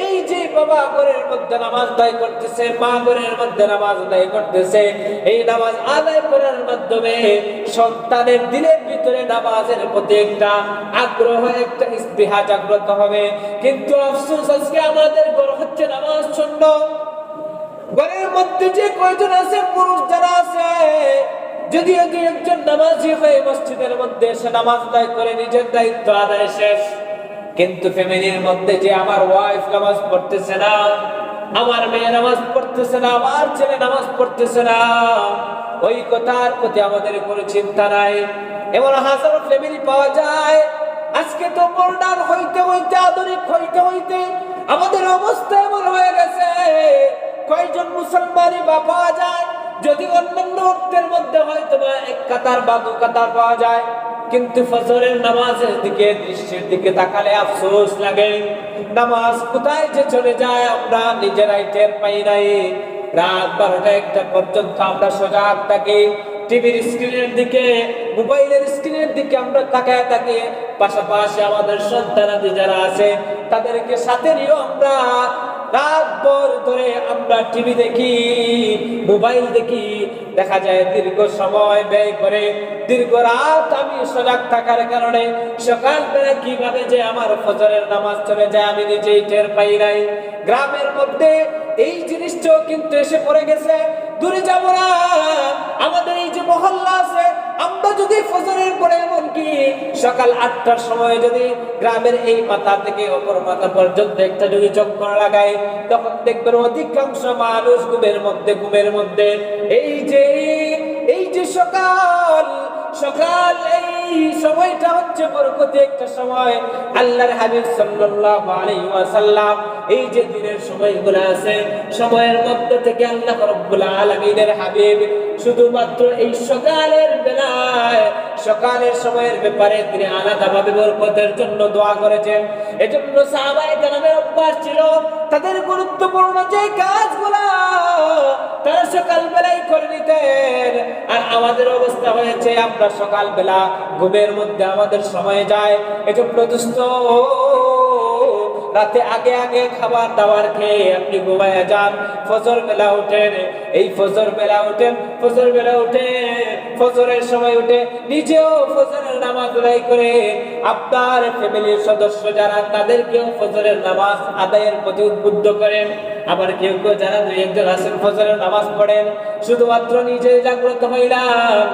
এই যে বাবা ঘরের মধ্যে নামাজ আদায় করতেছে, মা ঘরের মধ্যে নামাজ আদায় করতেছে, এই নামাজ আদায় করার মাধ্যমে সন্তানের দিলের ভিতরে নামাজের প্রতি একটা আগ্রহ, একটা স্পৃহা জাগ্রত হবে। কিন্তু আফসোস আজকে আমাদের ঘর হচ্ছে নামাজ শূন্য। ঘরের মধ্যে যে কয়জন আছে, পুরুষ যারা আছে, যদিও যে একজন নামাজি হয়ে মসজিদের মধ্যে এসে নামাজ আদায় করে নিজের দায়িত্ব আদায় শেষ, কিন্তু ফ্যামিলির মধ্যে যে আমার ওয়াইফ নামাজ পড়তেছে না, আমার মেয়ে নামাজ পড়তেছে না, আমার ছেলে নামাজ পড়তেছে না, ওই কথার প্রতি আমাদের কোনো চিন্তা নাই। এমন হাজারো ফ্যামিলি পাওয়া যায়। আজকে তো মডার্ন হইতে হইতে, আধুনিক হইতে হইতে আমাদের অবস্থা এমন হয়ে গেছে, কয়জন মুসলমানই বা পাওয়া যায়, যদি অন্যান্য ওয়াক্তের মধ্যে হয়তো বা এক কাতার বা দু কাতার পাওয়া যায়, কিন্তু ফজরের নামাজের দিকে, দৃশ্যের দিকে তাকালে আফসোস লাগে। নামাজ কোথায় যে চলে যায় আমরা নিজেরাই টের পাই নাই। রাত 12টা-1টা পর্যন্ত আমরা সজাগ থাকি, টিভির স্ক্রিনের দিকে, মোবাইলের স্ক্রিনের দিকে আমরা তাকায় থাকি। পাশাপাশি আমাদের সন্তানাদি যারা আছে তাদেরকে সাথে নিয়েও আমরা রাত ভর ধরে আমরা টিভি দেখি, মোবাইল দেখি। দেখা যায় দীর্ঘ সময় ব্যয় করে, দীর্ঘ রাত আমি সজাগ থাকার কারণে সকালবেলা কিভাবে যে আমার ফজরের নামাজ চলে যায় আমি নিজেই টের পাই নাই। গ্রামের মধ্যে এই জিনিসটাও কিন্তু এসে পড়ে গেছে, দূরে যাব না। আমাদের এই যে মহল্লা আছে, আমরা যদি ফজরের পরে এমনকি সকাল 8টার সময় যদি গ্রামের এই মাথা থেকে অপর মাথা পর্যন্ত একটা যদি চক্কর লাগাই, তখন দেখবেন অধিকাংশ মানুষ ঘুমের মধ্যে এই যে সকাল সকাল এই সময়টা হচ্ছে বরকতি একটা সময়। আল্লাহর হাবিব সাল্লাল্লাহু আলাইহি ওয়াসাল্লাম এই যে দিনের সময়গুলো আছে, সময়ের মধ্যে থেকে আল্লাহ রাব্বুল আলামিনের হাবিব শুধুমাত্র এই সকালের বেলায়, সকালের সময়ের ব্যাপারে তিনি আলাদাভাবে বরকতের জন্য দোয়া করেছেন। এজন্য সাহাবায়ে কেরামের অভ্যাস ছিল তাদের গুরুত্বপূর্ণ যে কাজগুলো তারা সকাল বেলায় করে নিতেন। আর আমাদের অবস্থা হয়েছে আমরা সকাল বেলা ঘুমের মধ্যে আমাদের সময় যায়। এজন্য দোস্ত, রাতে আগে আগে খাবার দাবার খেয়ে আপনি ঘুমায় যান, ফজর বেলা উঠেন। এই ফজর বেলা উঠে ফজরের সময় উঠে নিজেও ফজরের নামাজ আদায় করে আপনার ফ্যামিলির সদস্য যারা তাদেরকেও ফজরের নামাজ আদায়ের প্রতি উদ্বুদ্ধ করেন। আবার কেউ কেউ যারা 2-1 জন আছেন ফজরের নামাজ পড়েন, শুধুমাত্র নিজে জাগ্রত হইলাম,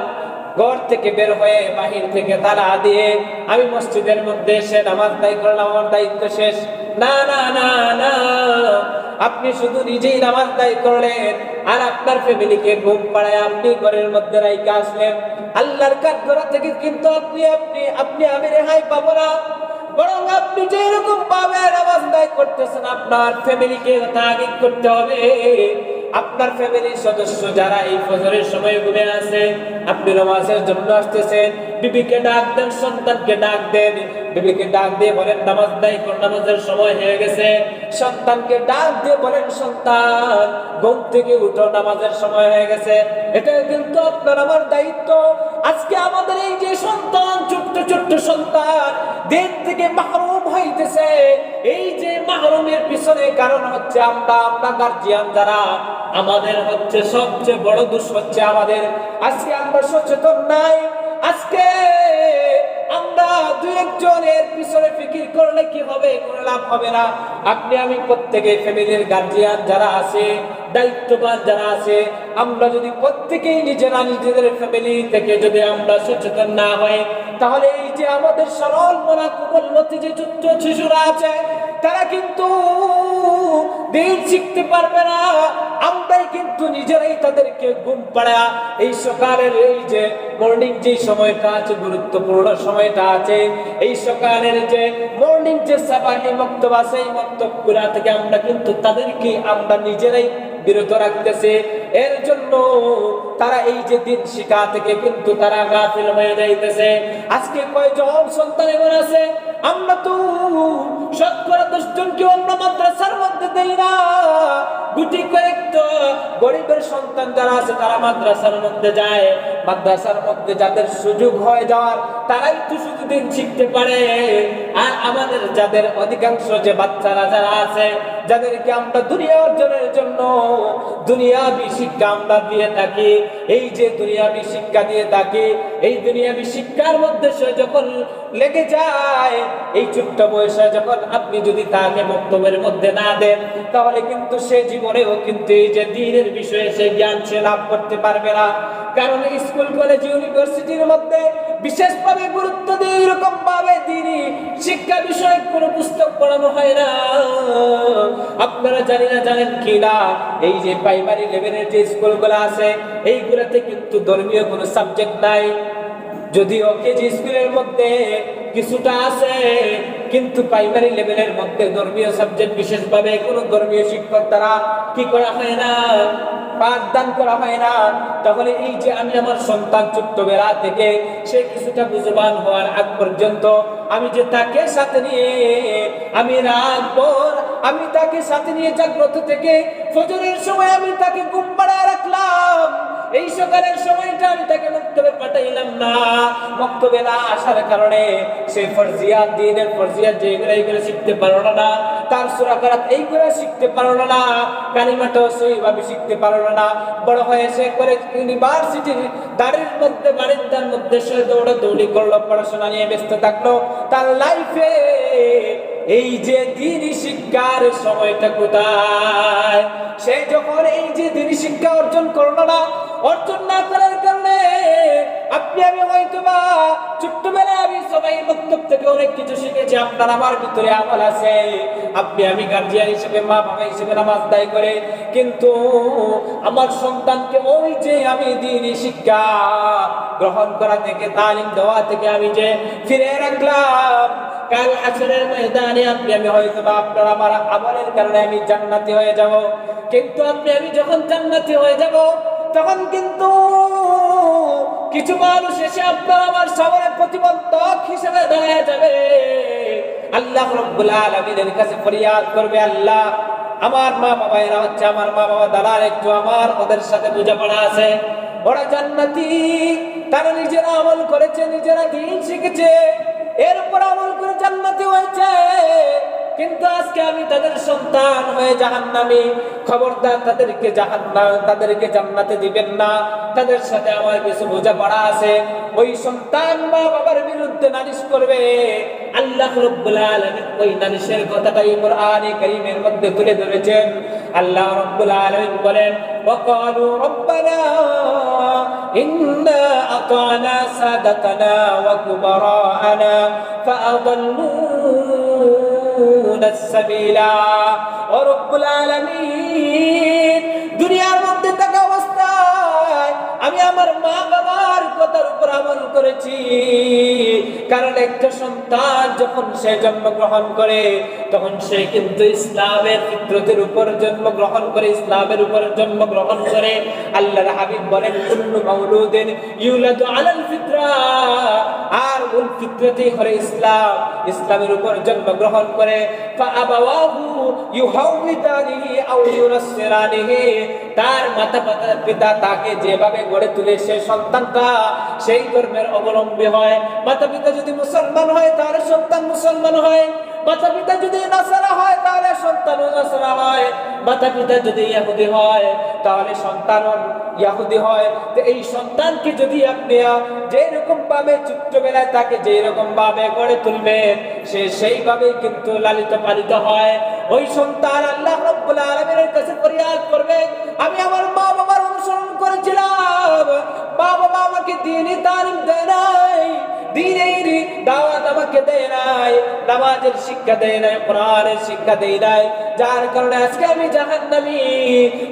ঘর থেকে বের হয়ে বাহির থেকে তালা দিয়ে আমি মসজিদের মধ্যে এসে নামাজ আদায় করলাম, আমার দায়িত্ব শেষ। না না না না, আপনি শুধু নিজেই নামাজ আদায় করলেন আর আপনার ফ্যামিলিকে ঘুম পাড়ায় আপনি ঘরের মধ্যে রাইখা আসলেন। আল্লাহর কাঠগড়া থেকে কিন্তু আপনি আমি রেহাই পাবো না। বরং আপনি যে এরকম ভাবে নামাজ আদায় করতেছেন, আপনার ফ্যামিলিকে তাগিদ করতে হবে। আপনার ফ্যামিলির সদস্য যারা এই ফজরের সময় ঘুমে আছে, আপনি নামাজের জন্য আসতেছেন, বিবিকে ডাক দেন, সন্তানকে ডাক দেন, বিবিকে ডাক দিয়ে বলেন নামাজ আদায় কর, নামাজের সময় হয়ে গেছে। সন্তানকে ডাক দিয়ে বলেন সন্তান ঘুম থেকে উঠো, নামাজের সময় হয়ে গেছে। এটা কিন্তু আপনার আমার দায়িত্ব। আজকে আমাদের এই যে সন্তান, ছোট্ট ছোট্ট সন্তান দিন থেকে মাহরুম হইতেছে, এই যে মাহরুমের পিছনে কারণ হচ্ছে আমরা গার্জিয়ান যারা, আমাদের হচ্ছে সবচেয়ে বড় দোষ হচ্ছে আমাদের। আজকে আমরা সচেতন নাই। আজকে আমরা দুই একজনের পিছনে ফিকির করলে কি হবে? কোনো লাভ হবে না। আপনি আমি প্রত্যেকে ফ্যামিলির গার্জিয়ান যারা আছে, দায়িত্ববান যারা আছে, আমরা যদি প্রত্যেকেই নিজেরা নিজেদের ফ্যামিলি থেকে যদি আমরা সচেতন না হই, তাহলে এই যে আমাদের সরল মনা কোমলমতি যে ছোট্ট শিশুরা আছে, তারা কিন্তু দিন শিখতে পারবে না। আমরাই কিন্তু নিজেরাই তাদেরকে ঘুম পাড়া, এই সকালের এই যে মর্নিং যে সময়টা আছে, গুরুত্বপূর্ণ সময়টা আছে, এই সকালের যে মর্নিং যে সাবাহি মক্তব আছে, এই মক্তবগুলা থেকে আমরা কিন্তু তাদেরকে আমরা নিজেরাই বিরত রাখতেছে। এর জন্য তারা এই যে দিন শিক্ষা থেকে কিন্তু তারা গাফিল হয়ে যাইতেছে। আজকে কয়জন সন্তান এমন আছে, আমরা তো শতকরা 10 জনকে অন্য মাদ্রাসার মধ্যে দেই না, গুটি কয়েকটা গরিবের সন্তান যারা আছে তারা মাদ্রাসার মধ্যে যায়। মাদ্রাসার মধ্যে যাদের সুযোগ হয়ে যাওয়ার, তারাই তো শুধু দিন শিখতে পারে। আর আমাদের যাদের অধিকাংশ যে বাচ্চারা যারা আছে, যাদেরকে আমরা দুনিয়া অর্জনের জন্য দুনিয়াবি শিক্ষা আমরা দিয়ে থাকি, এই যে দুনিয়াবি শিক্ষা দিয়ে থাকি, এই দুনিয়াবি শিক্ষার মধ্যে সে যখন লেগে যায়, এই ছোট্ট বয়সে যখন আপনি যদি তাকে বক্তব্যের মধ্যে না দেন, তাহলে কিন্তু সে জীবনেও কিন্তু এই যে দ্বীনের বিষয়ে সে জ্ঞান সে লাভ করতে পারবে না। কারণ স্কুল কলেজ ইউনিভার্সিটির মধ্যে বিশেষভাবে গুরুত্ব দিয়ে এরকম ভাবে দ্বীনি শিক্ষা বিষয়ক কোনো পুস্তক পড়ানো হয় না। আপনারা জানেন কি না, এই যে প্রাইমারি লেভেলের যে স্কুলগুলো আছে, এইগুলোতে কিন্তু ধর্মীয় কোনো সাবজেক্ট নাই। যদিও কেজি স্কুলের মধ্যে কিছুটা আছে, কিন্তু প্রাইমারি লেভেলের মধ্যে ধর্মীয় সাবজেক্ট বিশেষভাবে কোনো ধর্মীয় শিক্ষক দ্বারা কি করা হয় না, পাঠদান করা হয় না। তাহলে এই যে আমি আমার সন্তান ছোট্টবেলা থেকে সে কিছুটা বুঝবান হওয়ার আগ পর্যন্ত আমি যে তাকে সাথে নিয়ে আমি রাতভর আমি তাকে সাথে নিয়ে জাগ্রত থেকে ফজরের সময় আমি তাকে ঘুম পাড়ায় রাখলাম, এই সকালের সময়টা আমি তাকে মক্তবে পাঠাইলাম না। মক্তবে না আসার কারণে সে ফরজিয়াত, দ্বীনের ফরজিয়াত যেগুলো এইগুলো শিখতে পারলো না, তার সূরা কারাত এইগুলো শিখতে পারলো না, কালিমাটাও সহিভাবে শিখতে পারলো না। বড় হয়ে সে করে ইউনিভার্সিটির বাড়ির মধ্যে সে দৌড়াদৌড়ি করলো, পড়াশোনা নিয়ে ব্যস্ত থাকলো। তার লাইফে এই যে দ্বীনি শিক্ষার সময়টা কোথায়? সে যখন এই যে দ্বীনি শিক্ষা অর্জন করলো না, অর্জন না করার কারণে আপনি আমি হয়তোবা ছোট্টবেলায় আমি সবাই বক্তব্য থেকে অনেক কিছু শিখেছি, আপনার আমার ভিতরে আমল আছে। আপনি আমি গার্জিয়ান হিসেবে, মা বাবা হিসেবে নামাজ আদায় করে, কিন্তু আমার সন্তানকে ওই যে আমি দ্বীনি শিক্ষা গ্রহণ করা থেকে, তালিম দেওয়া থেকে আমি যে ফিরে রাখলাম, কাল হাসরের ময়দানে আপনি আমি হয়তোবা আপনার আমার আমলের কারণে আমি জান্নাতি হয়ে যাব। কিন্তু আপনি আমি যখন জান্নাতি হয়ে যাব, তখন কিন্তু কিছু মানুষ এসে আপনার আমার সামনে প্রতিবন্ধক হিসেবে দাঁড়িয়ে যাবে। আল্লাহ রাব্বুল আলামিনের কাছে ফরিয়াদ করবে, আল্লাহ আমার মা বাবা এরা হচ্ছে আমার মা বাবা দালাল, একটু আমার ওদের সাথে বোঝাপড়া আছে, ওরা জান্নাতি, তারা নিজেরা আমল করেছে, নিজেরা দ্বীন শিখেছে, এর উপর আমল করে জান্নাতি হয়েছে, কিন্তু আজকে আমি তাদের সন্তান হয়ে জাহান্নামী। খবরদার তাদেরকে জান্নাতে দিবেন না। তাদের সাথে আমার কিছু বোঝাপড়া আছে। ওই সন্তান মা বাবার বিরুদ্ধে নালিশ করবে, আল্লাহ রাব্বুল আলামিন ওই নালিশের কথাটাই কোরআনে কারীমের মধ্যে তুলে ধরেছেন। আল্লাহ রাব্বুল আলামিন বলেন, ওয়াকালু রব্বানা ইন্না আতানা সাদাতানা ওয়া কুবারানা ফাআদাল্লুনা সাবিলা। ও রব্বুল আলামিন, দুনিয়ার মধ্যে থাকা অবস্থায় আমি আমার মা বাবার কথার উপর আমল করেছি, কারণ একটা সন্তান যখন সে জন্মগ্রহণ করে তখন সে কিন্তু ইসলামের ফিতরতের উপর জন্মগ্রহণ করে, ইসলামের উপর জন্মগ্রহণ করে। আল্লাহর হাবিব বলেন কুল্লু মাউলুদিন ইউলাদু আলাল ফিতরা, আর মূল ফিতরতই হলো ইসলাম, ইসলামের উপর জন্মগ্রহণ করে। ফাআবাওয়াহু ইউহাউইদানিহি আও ইউনাসসিরানিহি, তার মাতা পিতা তাকে যেভাবে গড়ে তুলে সে সন্তানটা সেই ধর্মের অবলম্বী হয়। মাতা পিতা যদি মুসলমান হয় তাহলে সন্তান মুসলমান হয়, মাতা পিতা যদি নাসারা হয় তাহলে সন্তানও নাসারা হয়, মাতা পিতা যদি ইহুদি হয় তাহলে সন্তানও ইহুদি হয়। তো এই সন্তানকে যদি আপনি যেরকম ভাবে ছোট্টবেলায় তাকে যেরকম ভাবে গড়ে তুলবেন সে সেইভাবে কিন্তু লালিত পালিত হয়। ওই সন্তান আল্লাহ রাব্বুল আলামিনের কাছে ফরিয়াদ করবে, আমি আমার মা বাবার অনুসরণ করেছিলাম, মা বাবা আমাকে দ্বীনি তালিম দেয় নাই, দ্বীনের দাওয়াত আমাকে দেয় নাই, নামাজের শিক্ষা দেয় নাই, কোরআনের শিক্ষা দেয় নাই, যার কারণে আজকে আমি জাহান্নামী।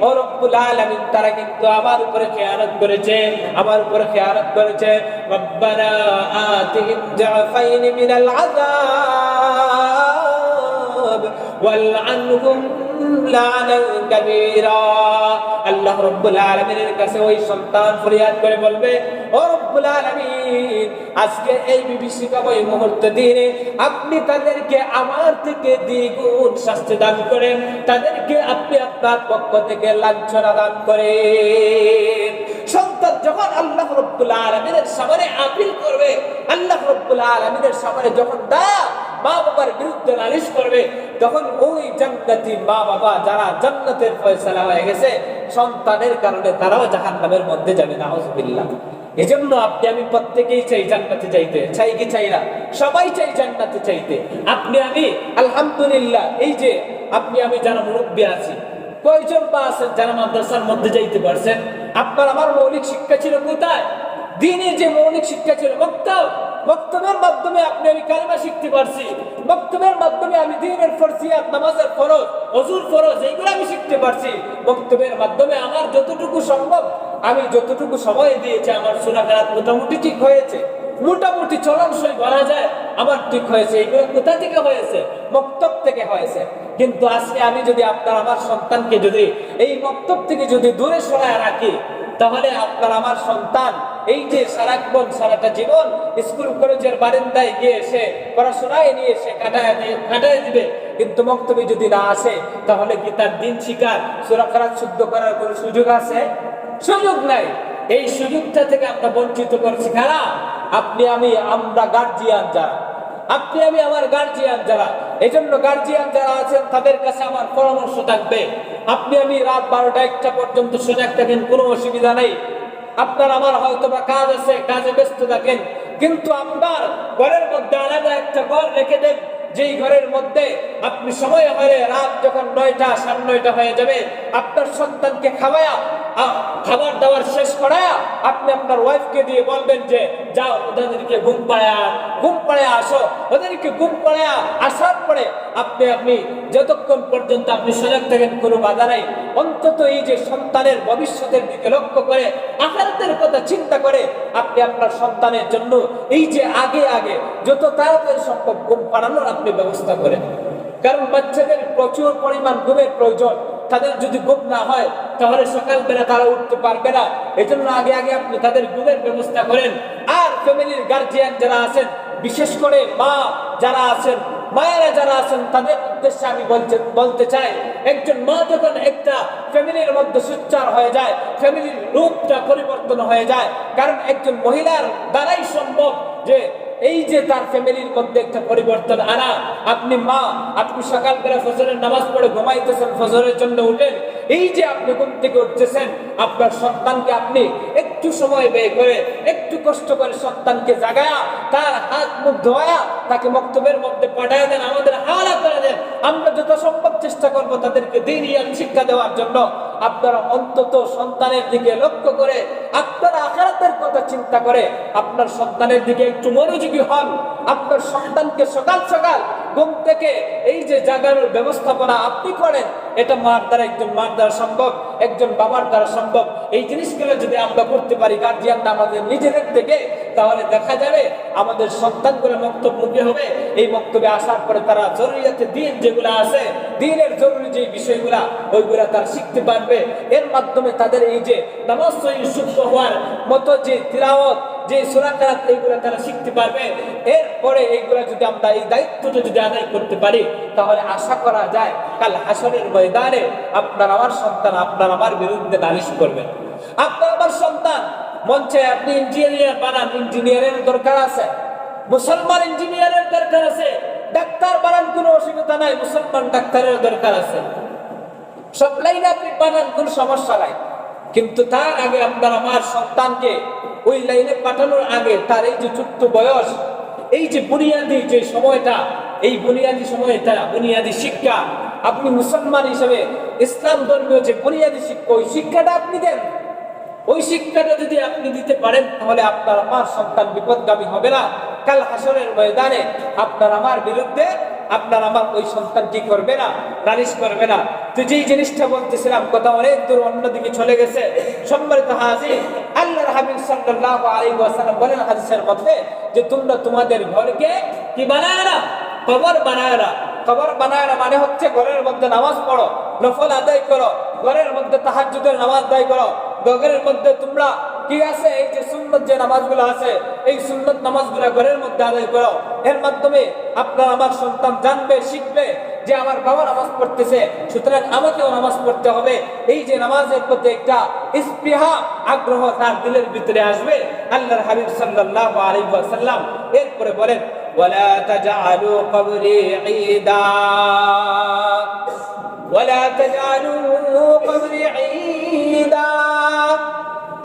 ও রব্বুল আলামিন তারা কিন্তু আমার উপরে খেয়ানত করেছে, আমার উপরে খেয়ানত করেছে। রব্বানা আতিহিম জাফাইনি মিনাল আযাব ওয়ালআনহুম লা'নান কাবীরা। আল্লাহ রাব্বুল আলামিনের কাছে ওই সন্তান ফরিয়াদ করে বলবে, ও রব্বুল আলামিন আজকে এই বিভীষিকাময় মুহূর্তে দিনে আপনি তাদেরকে আমার থেকে দ্বিগুণ শাস্তি দান করেন, তাদেরকে আপনি আপনার পক্ষ থেকে লাঞ্ছনা দান করেন। সন্তান যখন আল্লাহ রাব্বুল আলামিনের সামনে আপিল করবে, আল্লাহ রাব্বুল আলামিনের সামনে যখন মা বাবার বিরুদ্ধে নালিশ করবে, তখন ওই জান্নাতি মা বাবা যারা জান্নাতের ফয়সালা হয়ে গেছে সন্তানের কারণে তারাও জাহান্নামের মধ্যে যাবে, নাউযুবিল্লাহ। এজন্য আপনি আমি প্রত্যেকেই চাই জান্নাতে যাইতে, চাই কি চাই না? সবাই চাই জান্নাতে চাইতে। আপনি আমি আলহামদুলিল্লাহ, এই যে আপনি আমি যারা মুরব্বী আছি, কয়জন বা আছেন যারা মাদ্রাসার মধ্যে যাইতে পারছেন? আপনার আমার মৌলিক শিক্ষা ছিল কোথায়? দ্বীনের যে মৌলিক শিক্ষা ছিল মক্তব, মক্তবের মাধ্যমে আপনি আমি কালেমা শিখতে পারছি, মক্তবের মাধ্যমে আমি দ্বীনের ফরজিয়াত, নামাজের ফরজ, ওযুর ফরজ এইগুলো আমি শিখতে পারছি। মক্তবের মাধ্যমে আমার যতটুকু সম্ভব আমি যতটুকু সময় দিয়েছি আমার সূরা কেরাত মোটামুটি ঠিক হয়েছে, মোটামুটি চলনসই বলা যায় আমার ঠিক হয়েছে। এগুলো কোথা থেকে হয়েছে? মক্তব থেকে হয়েছে। কিন্তু আজকে আমি যদি আপনার আমার সন্তানকে যদি এই মক্তব থেকে যদি দূরে সরায় রাখি, তাহলে আপনার আমার সন্তান এই যে সারাক্ষণ সারাটা জীবন স্কুল কলেজের বারান্দায় গিয়ে এসে পড়াশোনায় নিয়ে এসে কাটায় দিবে, কিন্তু মক্তবে যদি না আসে তাহলে কি তার দিন শিকার সূরা কেরাত শুদ্ধ করার কোনো সুযোগ আছে? সুযোগ নাই। এই সুযোগটা থেকে আমরা বঞ্চিত করছি কারা? আপনি আমি, আমরা গার্জিয়ান যারা, আপনি আমি আমার গার্জিয়ান যারা। এই জন্য গার্জিয়ান যারা আছেন তাদের কাছে আমার পরামর্শ থাকবে, আপনি আমি রাত 12টা-1টা পর্যন্ত সজাগ থাকেন, কোনো অসুবিধা নেই। আপনার আমার হয়তো বা কাজ আছে, কাজে ব্যস্ত থাকেন, কিন্তু আপনার ঘরের মধ্যে আলাদা একটা ঘর রেখে দেন, যেই ঘরের মধ্যে আপনি সময় হলে রাত যখন 9টা 9:30 হয়ে যাবে আপনার সন্তানকে খাওয়ায়া খাবার দাবার শেষ করায়া আপনি আপনার ওয়াইফকে দিয়ে বলবেন যে যাও ওদেরকে ঘুম পাড়ায় আসো, ওদেরকে ঘুম পাড়ায় আসার পরে আপনি যতক্ষণ পর্যন্ত আপনি সজাগ থাকেন কোনো বাধা নাই। অন্তত এই যে সন্তানের ভবিষ্যতের দিকে লক্ষ্য করে আখিরাতের কথা চিন্তা করে আপনি আপনার সন্তানের জন্য এই যে আগে যত তাড়াতাড়ি সম্ভব ঘুম পাড়ানোর আপনি ব্যবস্থা করেন। কারণ বাচ্চাদের প্রচুর পরিমাণ ঘুমের প্রয়োজন, তাদের যদি ঘুম না হয় তাহলে সকালবেলা তারা উঠতে পারবে না। এই জন্য আগে আপনি তাদের ঘুমের ব্যবস্থা করেন। আর ফ্যামিলির গার্জিয়ান যারা আছেন, বিশেষ করে মা যারা আছেন, মায়েরা যারা আছেন, তাদের উদ্দেশ্যে আমি বলতে চাই, একজন মা যখন একটা ফ্যামিলির মধ্যে সোচ্চার হয়ে যায়, ফ্যামিলির রূপটা পরিবর্তন হয়ে যায়। কারণ একজন মহিলার দ্বারাই সম্ভব যে এই যে তার ফ্যামিলির মধ্যে একটা পরিবর্তন আনা। আপনি মা, আপনি সকালবেলা ফজরের নামাজ পড়ে ঘুমাইতেছেন, ফজরের জন্য উঠেন, এই যে আপনি ঘুম থেকে উঠতেছেন, আপনার সন্তানকে আপনি একটু সময় ব্যয় করে একটু কষ্ট করে সন্তানকে জাগায়া তার হাত মুখ ধোয়া তাকে মক্তবের মধ্যে পাঠায় দেন, আমাদের হাওলা করে দেন। আমরা যত সম্ভব চেষ্টা করব তাদেরকে দ্বীনিয়াত শিক্ষা দেওয়ার জন্য। আপনারা অন্তত সন্তানের দিকে লক্ষ্য করে, আপনারা আখিরাতের কথা চিন্তা করে আপনার সন্তানের দিকে একটু মনোযোগী হন। আপনার সন্তানকে সকাল সকাল ঘুম থেকে এই যে জাগানোর ব্যবস্থাপনা আপনি করেন, এটা মার দ্বারা, একজন মার দ্বারা সম্ভব, একজন বাবার দ্বারা সম্ভব। এই জিনিসগুলো যদি আমরা করতে পারি গার্জিয়ানরা আমাদের নিজেদের থেকে, তাহলে দেখা যাবে আমাদের সন্তানগুলো মক্তবমুখী হবে। এই মক্তবে আসার পরে তারা জরুরিয়াতে দিন যেগুলো আছে, দিনের জরুরি যে বিষয়গুলা, ওইগুলা তারা শিখতে পারবে। এর মাধ্যমে তাদের এই যে নামাজ সহিহ শুদ্ধ হওয়ার মতো যে তিলাওয়াত, যে সূরা কেরাত, এইগুলা তারা শিখতে পারবে। এরপরে এইগুলা যদি আমরা এই দায়িত্বটা যদি আদায় করতে পারি, তাহলে আশা করা যায় কাল হাসরের ময়দানে আপনার আমার সন্তান আপনার আমার বিরুদ্ধে নালিশ করবেন। আপনার আমার সন্তান মঞ্চে আপনি ইঞ্জিনিয়ার বানান, ইঞ্জিনিয়ারের দরকার আছে, মুসলমান ইঞ্জিনিয়ারের দরকার আছে। ডাক্তার বানান, কোনো অসুবিধা নাই, মুসলমান ডাক্তারের দরকার আছে। সব লাইনে আপনি বানান, কোনো সমস্যা নাই। কিন্তু তার আগে আপনার আমার সন্তানকে ওই লাইনে পাঠানোর আগে তার এই যে ছোট্ট বয়স, এই যে বুনিয়াদি যে সময়টা, এই বুনিয়াদি সময়টা, বুনিয়াদি শিক্ষা, আপনি মুসলমান হিসেবে ইসলাম ধর্মীয় যে বুনিয়াদি শিক্ষা, ওই শিক্ষাটা আপনি দেন। ওই শিক্ষাটা যদি আপনি দিতে পারেন, তাহলে আপনার আমার সন্তান বিপদগামী হবে না। কাল হাসরের ময়দানে আপনার আমার বিরুদ্ধে আপনার আমার ওই সন্তান কি করবে না, নালিশ করবে না। তো যেই জিনিসটা বলতেছিলাম, কথা অনেক দূর অন্যদিকে চলে গেছে। সম্মানিত হাজির, আল্লাহর হাবিব সাল্লাল্লাহু আলাইহি ওয়াসাল্লাম বলেন হাদিসের মধ্যে যে তোমরা তোমাদের ঘরকে কি বানায় না, কবর বানায় না। কবর বানায় না মানে হচ্ছে ঘরের মধ্যে নামাজ পড়ো, নফল আদায় করো, ঘরের মধ্যে তাহাজ্জুদের নামাজ আদায় করো, ঘরের মধ্যে তোমরা কি আছে, এই যে সুন্নত যে নামাজগুলো আছে, এই সুন্নত নামাজগুলো ঘরের মধ্যে আদায় করো। এর মাধ্যমে আপনার আমার সন্তান জানবে, শিখবে যে আমার বাবা নামাজ পড়তেছে, সুতরাং আমাকেও নামাজ পড়তে হবে। এই যে নামাজের প্রতি একটা স্পৃহা, আগ্রহ তার দিলের ভিতরে আসবে। আল্লাহর হাবিব সাল্লাল্লাহু আলাইহি ওয়াসাল্লাম এরপরে বলেন, ওয়ালা তাজআলু কবরি ঈদা, ওয়ালা তাজআলু কবরি ঈদা।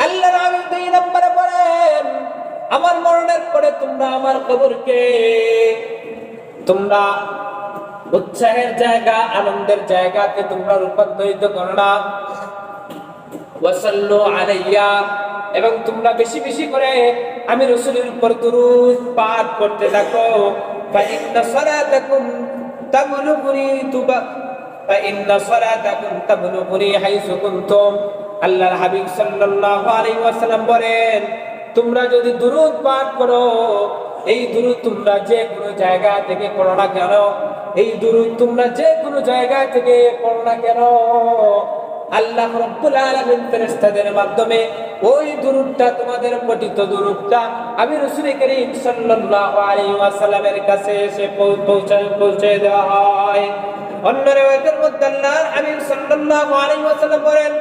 আল্লাহর হাবিব দুই নম্বরে বলেন, আমার মরণের পরে তোমরা আমার কবরকে তোমরা উৎসাহের জায়গা, আনন্দের জায়গাতে তোমরা রূপান্তরিত করো না। ওয়াসাল্লু আলাইয়া, এবং তোমরা বেশি বেশি করে আমি রাসূলের উপর দুরূদ পাঠ করতে থাকো। ফাইন্না সালাতাকুম তাবলুগুনি ফাইন্না সালাতাকুম তাবলুগুনি হাইসু কুনতুম। আল্লাহর হাবিব সাল্লাল্লাহু আলাইহি ওয়াসাল্লাম বলেন, তোমরা যদি দুরূদ পাঠ করো, এই দুরূদ তোমরা যে কোনো জায়গা থেকে পড়ো না কেন, এই দুরূদ তোমরা যে কোনো জায়গা থেকে পড়ো না কেন, আল্লাহ রাব্বুল আলামিন ফেরেশতাদের মাধ্যমে ওই দুরূদটা, তোমাদের পঠিত দুরূদটা আমি রাসূল করিম সাল্লাল্লাহু আলাইহি ওয়াসাল্লামের কাছে এসে পৌঁছে দেওয়া হয়। অন্য riwayat-এর মধ্যে আল্লাহর হাবিব সাল্লাল্লাহু আলাইহি ওয়াসাল্লাম বলেন,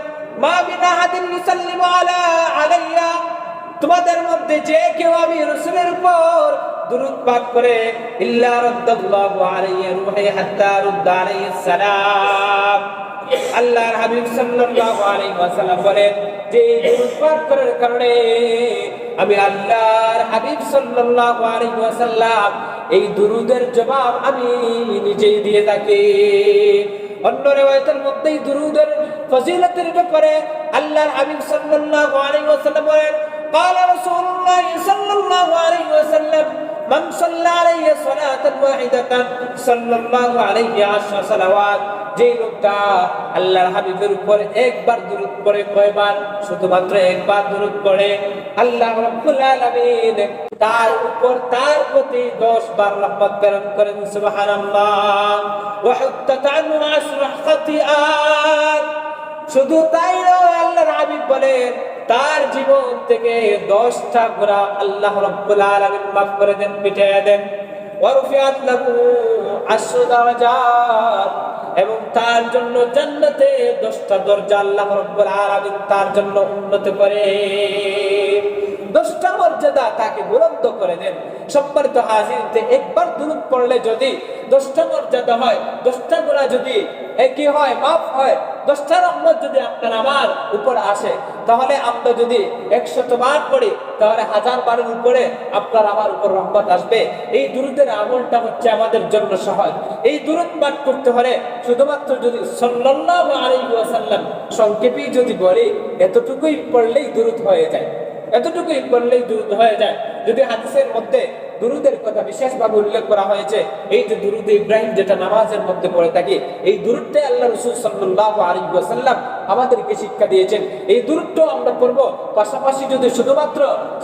মা মিন আহাদিন ইউসাল্লিমু আলাইয়া, তোমাদের মধ্যে যে কেউ আমি রাসূলের উপর দুরূদ পাঠ করে, ইল্লা রাদ্দাল্লাহু আলাইহি রূহি হাত্তা রুদ্দা আলাইহিস সালাম। আল্লাহর হাবিব সাল্লাল্লাহু আলাইহি ওয়াসাল্লাম বলেন যে দুরূদ পাঠ করার কারণে আমি আল্লাহর হাবিব সাল্লাল্লাহু আলাইহি ওয়াসাল্লাম এই দুরূদের জবাব আমি নিজেই দিয়ে থাকি। অন্য riwayat-এর মধ্যে দুরূদের ফজিলতের ব্যাপারে আল্লাহর হাবিব সাল্লাল্লাহু আলাইহি ওয়াসাল্লাম বলেন, قال رسول الله صلى الله عليه وسلم من صلى عليه صلاة واحدة صلى الله عليه 10 صلوات। যে লোকটা আল্লাহর হাবিবের উপর একবার দুরূদ পড়ে, কয়বার? শুধুমাত্র একবার দুরূদ পড়ে, আল্লাহ রাব্বুল আলামিন তার উপর, তার প্রতি 10 বার রহমত প্রেরণ করেন। সুবহানাল্লাহ। ওয়া হুত্তাত আনহু 10 খাতিআত। শুধু তাই নয়, আল্লাহর হাবিব বলেন তার জীবন থেকে 10টা গুনাহ আল্লাহ রাব্বুল আলামিন মাফ করে দেন, মিটিয়ে দেন। ওয়া রুফিআত লাহু 10 দারাজাত, এবং তার জন্য জান্নাতে 10টা দরজা আল্লাহ রাব্বুল আলামিন তার জন্য উন্নত করে, 10টা মর্যাদা তাকে বুলন্দ করে দেন। সম্মানিত হাজির, একবার দুরূদ পড়লে যদি 10টা মর্যাদা হয়, 10টা গুনাহ যদি একই হয়, মাফ হয়, 10টা রহমত যদি আপনার আমার উপর আসে, তাহলে আমরা যদি 100 বার পড়ি, তাহলে 1000 বারের উপরে আপনার আমার উপর রহমত আসবে। এই দুরূদের আমলটা হচ্ছে আমাদের জন্য সহজ। এই দুরূদ পাঠ করতে হলে শুধুমাত্র যদি সাল্লাল্লাহু আলাইহি ওয়াসাল্লাম সংক্ষেপেই যদি বলি, এতটুকুই পড়লেই দুরূদ হয়ে যায়, এতটুকুই পড়লেই দুরূদ হয়ে যায়। যদি হাদিসের মধ্যে দুরুদের কথা বিশেষভাবে উল্লেখ করা হয়েছে, এই যে দুরুদ ইব্রাহিম যেটা নামাজের মধ্যে পড়ে থাকি, এই দুরুদটাই আল্লাহ রাসূল সাল্লাল্লাহু আলাইহি ওয়াসাল্লাম আমাদেরকে শিক্ষা দিয়েছেন। এই দুরুদটাও আমরা পড়ব, পাশাপাশি যদি শুধুমাত্র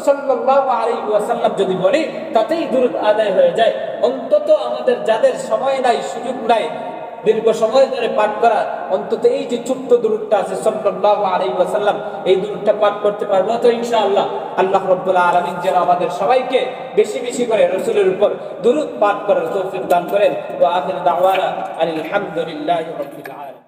সাল্লাল্লাহু আলাইহি ওয়াসাল্লাম যদি বলি তাতেই দুরুদ আদায় হয়ে যায়। অন্তত আমাদের যাদের সময় নাই, সুযোগ নাই দীর্ঘ সময় ধরে পাঠ করা, অন্তত এই যে ছোট্ট দুরুদটা আছে সাল্লাল্লাহু আলাইহি ওয়াসাল্লাম, এই দুরুদটা পাঠ করতে পারবো তো ইনশাআল্লাহ। আল্লাহ রাব্বুল আলামিন যেন আমাদের সবাইকে বেশি বেশি করে রাসূলের উপর দুরুদ পাঠ করার তৌফিক দান করেন। ওয়া আখির দাওয়ানা আলহামদুলিল্লাহি রাব্বিল আলামিন।